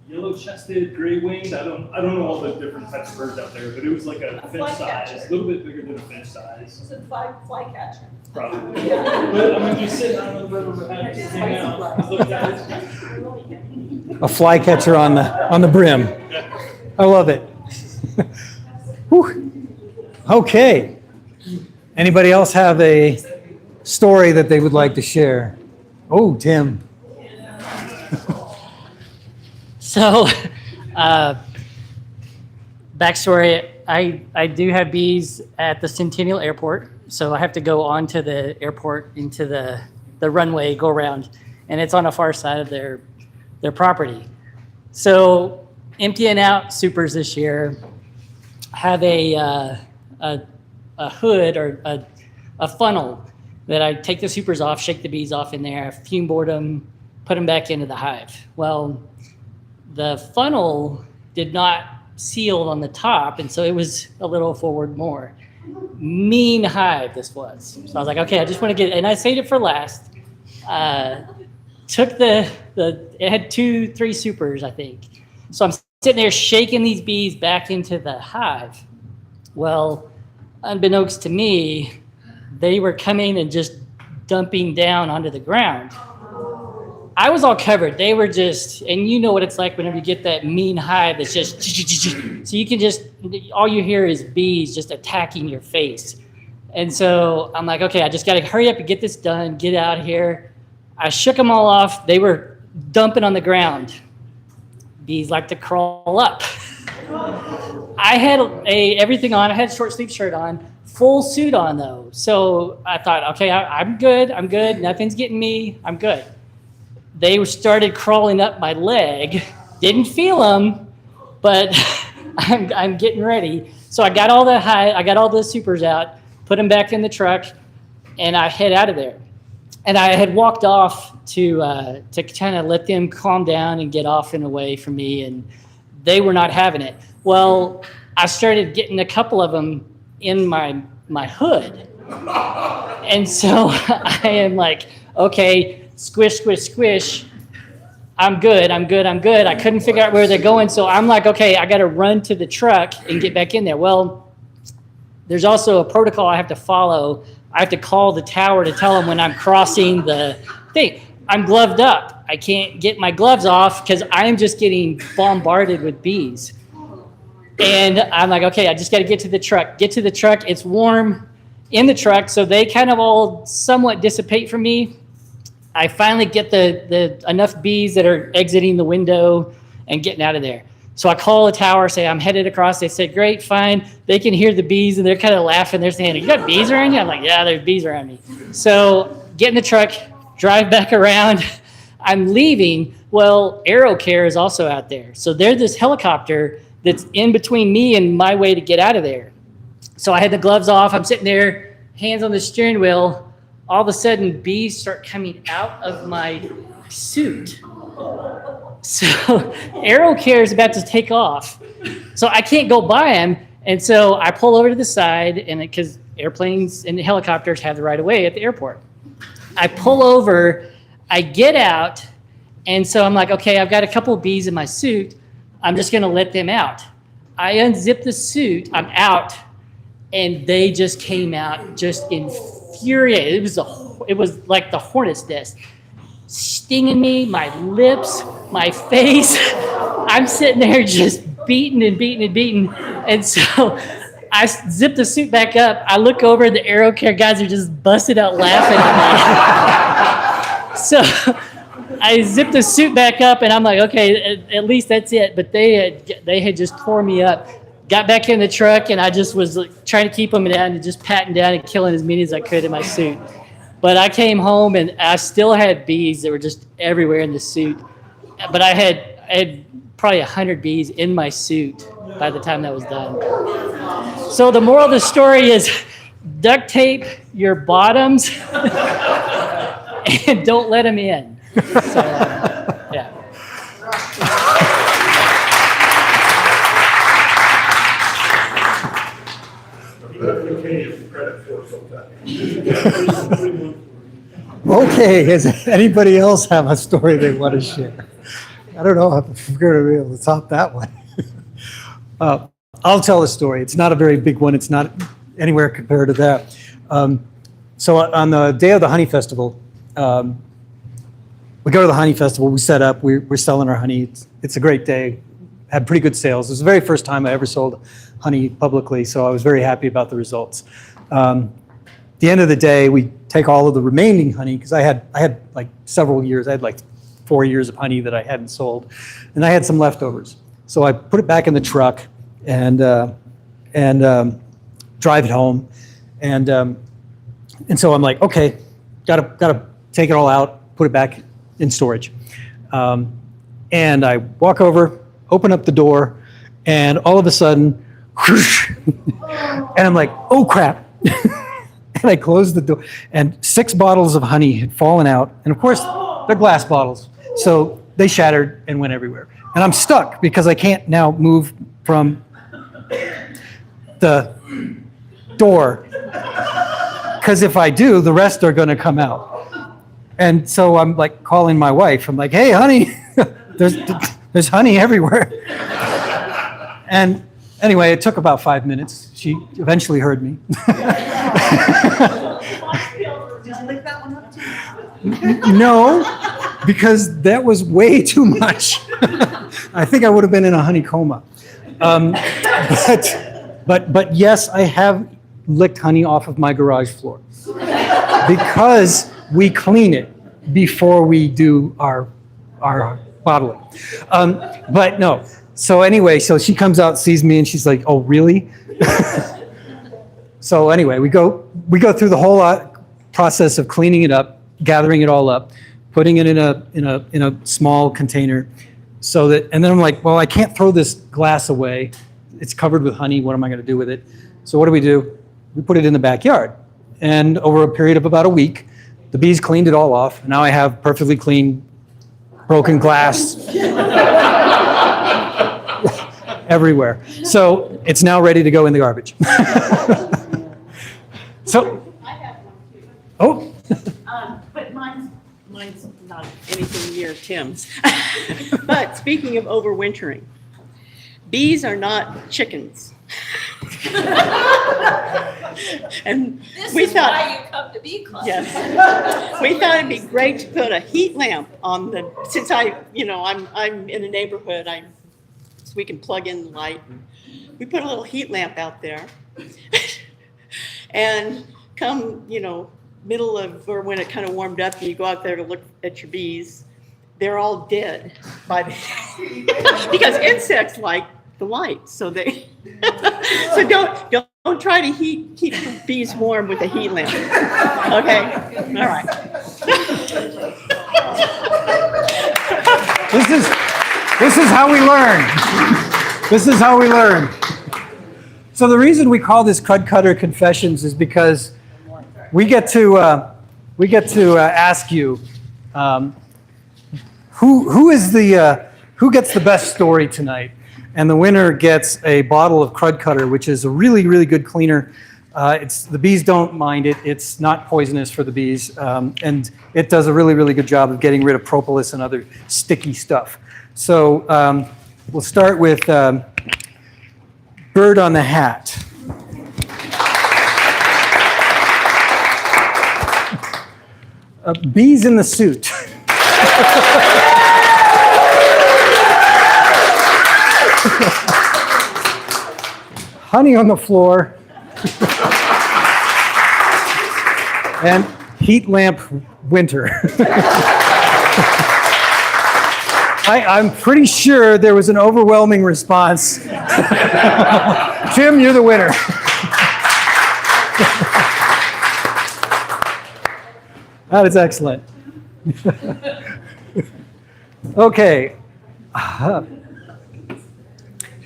yellow-chested, gray-winged. I don't know all the different types of birds out there, but it was like a finch size, a little bit bigger than a finch size. It's a flycatcher. Probably. But I'm just sitting on the river, just hanging out, look at it. A flycatcher on the brim. I love it. Whew. Okay. Anybody else have a story that they would like to share? Oh, Tim. So, backstory, I do have bees at the Centennial Airport, so I have to go onto the airport into the runway, go around, and it's on the far side of their property. So, emptying out supers this year, have a hood or a funnel that I take the supers off, shake the bees off in there, fume board them, put them back into the hive. Well, the funnel did not seal on the top, and so it was a little forward more. Mean hive this was. So I was like, okay, I just want to get, and I saved it for last. Took it had 2-3 supers, I think. So I'm sitting there shaking these bees back into the hive. Well, unbeknownst to me, they were coming and just dumping down onto the ground. I was all covered. They were just, and you know what it's like whenever you get that mean hive that's just, so you can just, all you hear is bees just attacking your face. And so I'm like, okay, I just got to hurry up and get this done, get out of here. I shook them all off. They were dumping on the ground. Bees like to crawl up. I had everything on. I had a short sleeve shirt on, full suit on though. So I thought, okay, I'm good. Nothing's getting me. I'm good. They started crawling up my leg. Didn't feel them, but I'm getting ready. So I got all the supers out, put them back in the truck, and I head out of there. And I had walked off to kind of let them calm down and get off and away from me, and they were not having it. Well, I started getting a couple of them in my hood. And so I am like, okay, squish, squish, squish. I'm good. I couldn't figure out where they're going. So I'm like, okay, I got to run to the truck and get back in there. Well, there's also a protocol I have to follow I have to call the tower to tell them when I'm crossing the thing. I'm gloved up. I can't get my gloves off because I'm just getting bombarded with bees. And I'm like, okay, I just got to get to the truck. Get to the truck. It's warm in the truck, so they kind of all somewhat dissipate from me. I finally get the enough bees that are exiting the window and getting out of there. So I call the tower, say I'm headed across. They said, great, fine. They can hear the bees, and they're kind of laughing. They're saying, you got bees around you? I'm like, yeah, there's bees around me. So get in the truck, drive back around. I'm leaving. Well, AeroCare is also out there. So they're this helicopter that's in between me and my way to get out of there. So I had the gloves off. I'm sitting there, hands on the steering wheel. All of a sudden, bees start coming out of my suit. So AeroCare is about to take off. So I can't go by them. And so I pull over to the side, and because airplanes and helicopters have the right of way at the airport. I pull over, I get out, and so I'm like, okay, I've got a couple of bees in my suit. I'm just going to let them out. I unzip the suit, I'm out, and they just came out just infuriated. It was like the hornet's nest, stinging me, my lips, my face. I'm sitting there just beaten and beaten and beaten. And so I zip the suit back up. I look over, the AeroCare guys are just busted out laughing at me. So I zipped the suit back up, and I'm like, okay, at least that's it. But they had just tore me up. Got back in the truck, and I just was trying to keep them down and just patting down and killing as many as I could in my suit. But I came home, and I still had bees that were just everywhere in the suit. But I had probably 100 bees in my suit by the time that was done. So the moral of the story is duct tape your bottoms and don't let them in. So, yeah. Okay, does anybody else have a story they want to share? I don't know if we're going to be able to top that one. I'll tell a story. It's not a very big one. It's not anywhere compared to that. So on the day of the honey festival, we go to the honey festival. We set up. We're selling our honey. It's a great day. Had pretty good sales. It was the very first time I ever sold honey publicly, so I was very happy about the results. At the end of the day, we take all of the remaining honey, because I had like several years. I had like 4 years of honey that I hadn't sold, and I had some leftovers. So I put it back in the truck and drive it home, and so I'm like, okay, gotta take it all out, put it back in storage, and I walk over, open up the door, and all of a sudden, whoosh, and I'm like, oh crap. And I closed the door, and 6 bottles of honey had fallen out. And of course, they're glass bottles, so they shattered and went everywhere. And I'm stuck because I can't now move from the door, because if I do, the rest are going to come out. And so I'm like calling my wife. I'm like, hey, honey, there's honey everywhere. And anyway, it took about 5 minutes. She eventually heard me. Did you lick that one up too? No, because that was way too much. I think I would have been in a honey coma. But yes, I have licked honey off of my garage floor because we clean it before we do our bottling. But no. So anyway, so she comes out, sees me, and she's like, "Oh, really?" So anyway, we go through the whole process of cleaning it up, gathering it all up, putting it in a small container, so that, and then I'm like, well, I can't throw this glass away. It's covered with honey. What am I going to do with it? So what do? We put it in the backyard, and over a period of about a week, the bees cleaned it all off. Now I have perfectly clean, broken glass everywhere. So it's now ready to go in the garbage. So, I have one too. oh, But mine's not anything near Tim's. But speaking of overwintering, bees are not chickens. And This we is thought, why you come to Bee Club. yes, we thought it'd be great to put a heat lamp on the, since I'm in a neighborhood, so we can plug in the light. We put a little heat lamp out there. And come, middle of, or when it kind of warmed up, and you go out there to look at your bees, they're all dead by the, because insects like the light, so they, so don't try to keep bees warm with a heat lamp. Okay, all right. This is how we learn. This is how we learn. So the reason we call this Crud Cutter Confessions is because we get to ask you who gets the best story tonight, and the winner gets a bottle of Crud Cutter, which is a really, really good cleaner. The bees don't mind it. It's not poisonous for the bees, and it does a really, really good job of getting rid of propolis and other sticky stuff. So we'll start with Bird on the Hat. Bees in the Suit. Honey on the Floor. And Heat Lamp Winter. I'm pretty sure there was an overwhelming response. Jim, you're the winner. That is excellent. Okay.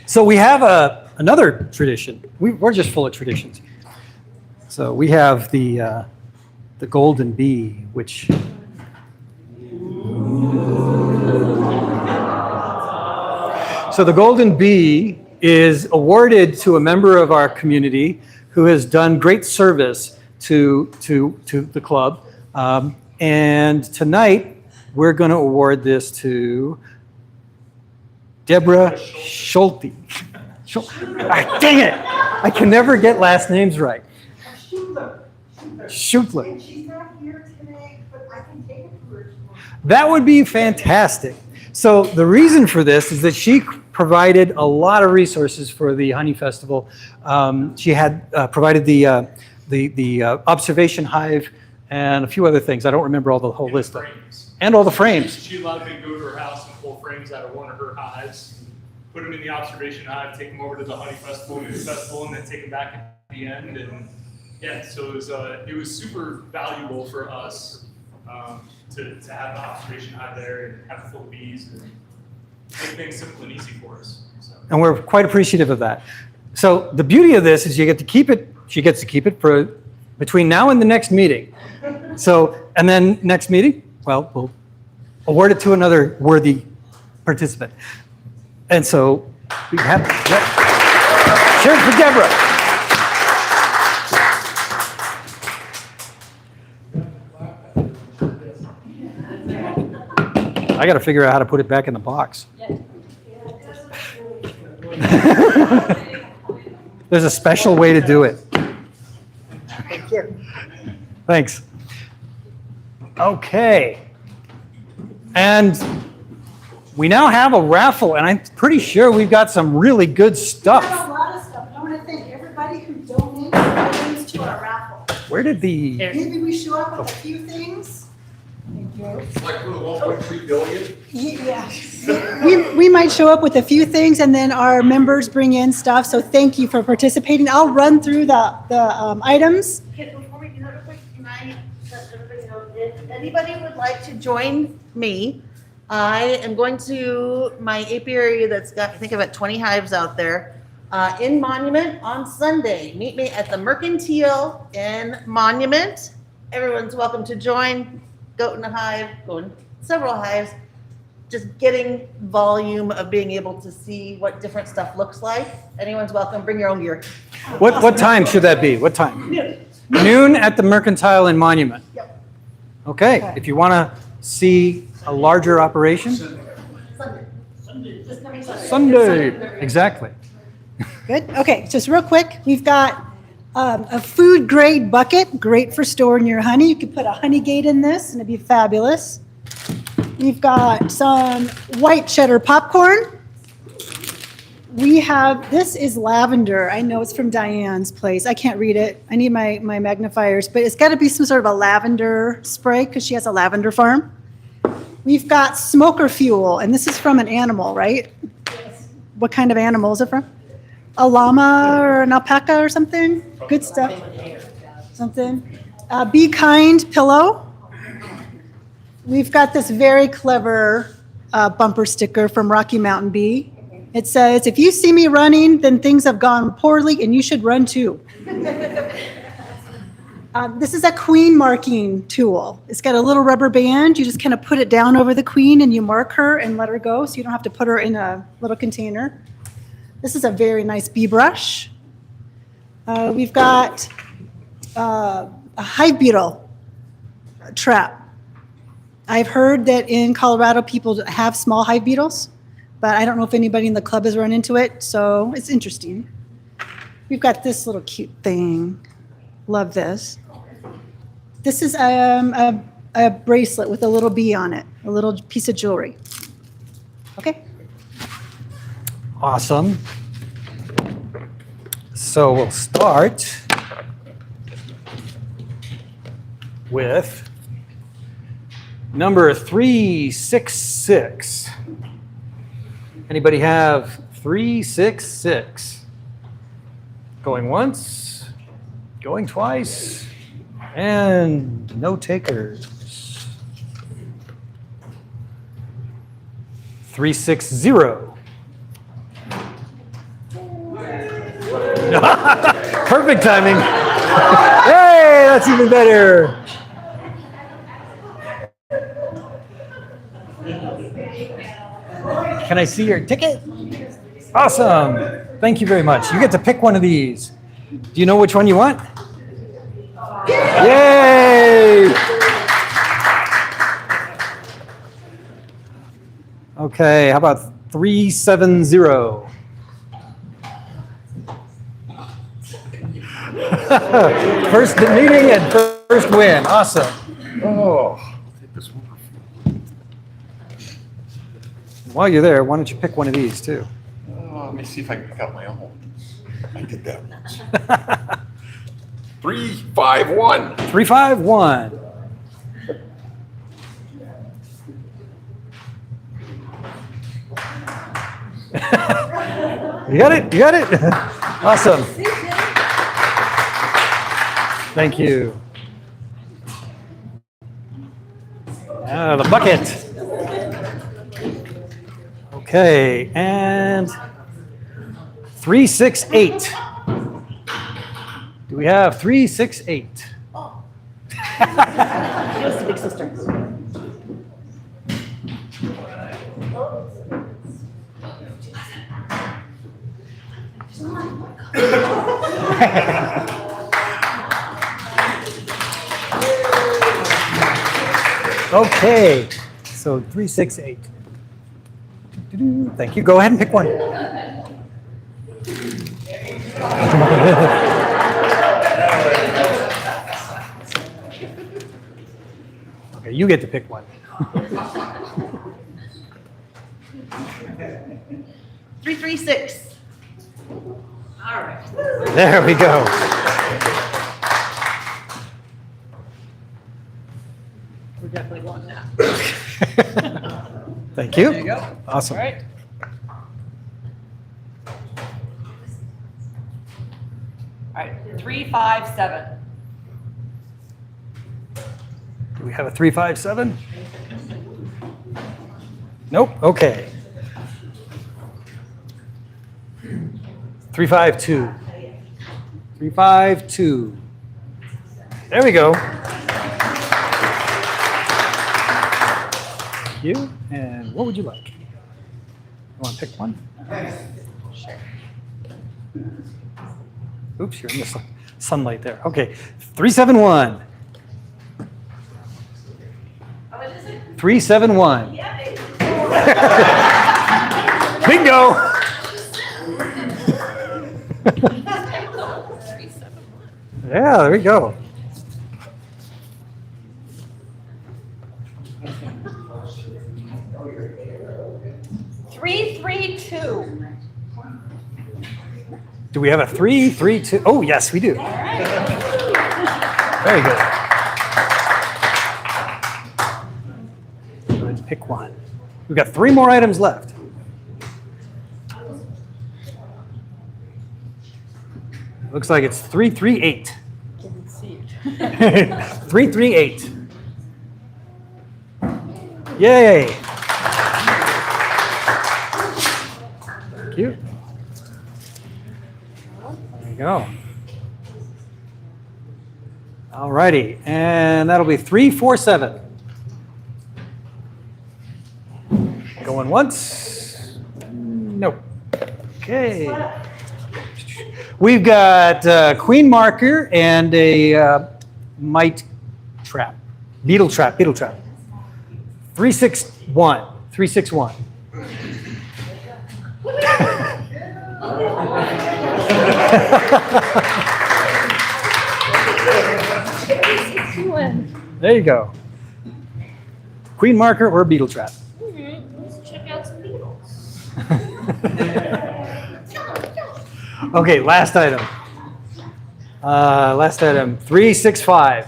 So we have another tradition. We're just full of traditions. So we have the golden bee, which so the golden bee is awarded to a member of our community who has done great service to the club. And tonight, we're going to award this to Deborah Schulte. Dang it! I can never get last names right. Schutler. And she's not here today, but I can take it to her. That would be fantastic. So the reason for this is that she provided a lot of resources for the Honey Festival. She had provided the observation hive and a few other things. I don't remember all the whole list. And all the frames. She allowed me to go to her house and pull frames out of one of her hives, put them in the observation hive, take them over to the Honey Festival, and then take them back at the end. And yeah, so it was super valuable for us to have the observation hive there and have it full of bees and make things simple and easy for us. So. And we're quite appreciative of that. So the beauty of this is you get to keep it. She gets to keep it for between now and the next meeting. So, and then next meeting, well, we'll award it to another worthy participant. And so we have, cheers for Deborah. I got to figure out how to put it back in the box. There's a special way to do it. Thank you. Thanks. Okay. And we now have a raffle, and I'm pretty sure we've got some really good We stuff. have a lot of stuff. I want to thank everybody who donates items to our raffle. Where did the... Maybe we show up with a few things. Thank you. Like for the 1.3 billion? Yeah. We might show up with a few things and then our members bring in stuff. So thank you for participating. I'll run through the items. Before we do that real quick, can I let everybody know, if anybody would like to join me, I am going to my apiary that's got, I think I've got 20 hives out there, in Monument on Sunday. Meet me at the Mercantile in Monument. Everyone's welcome to join. Goat in a hive, go in several hives, just getting volume of being able to see what different stuff looks like. Anyone's welcome, bring your own gear. What time should that be? What time? Noon. Noon at the Mercantile and Monument. Yep. Okay. If you want to see a larger operation, Sunday. This coming Sunday. Sunday. Exactly. Good. Okay, just real quick, we've got a food grade bucket, great for storing your honey. You could put a honey gate in this and it'd be fabulous. We've got some white cheddar popcorn. We have, this is lavender. I know it's from Diane's place. I can't read it. I need my magnifiers, but it's got to be some sort of a lavender spray because she has a lavender farm. We've got smoker fuel, and this is from an animal, right? Yes. What kind of animal is it from? A llama or an alpaca or something? Good stuff. Something. Be kind pillow. We've got this very clever bumper sticker from Rocky Mountain Bee. It says, if you see me running, then things have gone poorly and you should run too. This is a queen marking tool. It's got a little rubber band. You just kind of put it down over the queen and you mark her and let her go so you don't have to put her in a little container. This is a very nice bee brush. We've got a hive beetle trap. I've heard that in Colorado people have small hive beetles, but I don't know if anybody in the club has run into it, so it's interesting. We've got this little cute thing. Love this. This is a bracelet with a little bee on it, a little piece of jewelry. Okay. Awesome. So we'll start with number 366. Anybody have 366? Going once, going twice, and no takers. 360. Perfect timing. Hey, that's even better. Can I see your ticket? Awesome. Thank you very much. You get to pick one of these. Do you know which one you want? Yay! Okay, how about 370? First meeting and first win. Awesome. Oh, take this one. While you're there, why don't you pick one of these too? Let me see if I can pick out my own. I did that once. 351. 351. You got it? You got it? Awesome. Thank you. The bucket. Okay, and 368. Do we have 368? That's the big sister. Okay, so 368. Thank you. Go ahead and pick one. Okay, you get to pick one. 336. All right. There we go. We're definitely wanting that. Thank you. There you go. Awesome. All right. All right, 357. Do we have a 357? Nope. Okay. 352. 352. There we go. Thank you. And what would you like? You want to pick one? Sure. Oops, you're in the sunlight there. Okay. 371. 371. Bingo. Yeah, there we go. Three, three, two. Do we have a 3, 3, 2? Oh, yes, we do. Very good. Go ahead and pick one. We've got 3 more items left. Looks like it's 338. 338. Yay. Thank you. There you go. All righty, and that'll be 347. Going once? Nope. Okay. We've got queen marker and a mite trap, beetle trap. 361. 361. There you go. Queen marker or beetle trap. Let's check out some beetles. Okay, last item. 365.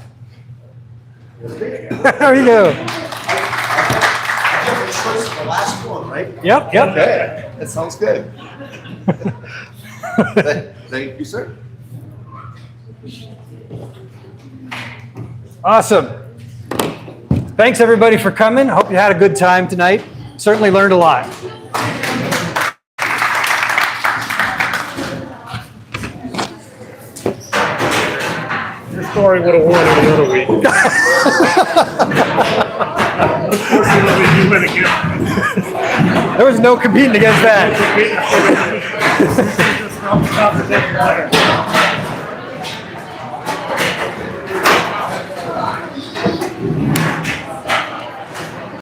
There you go. The last one, right? Yep. Okay, that sounds good. Thank you, sir. Awesome. Thanks everybody for coming. Hope you had a good time tonight. Certainly learned a lot. Your story would have won any other week. Unfortunately, you win again. There was no competing against that.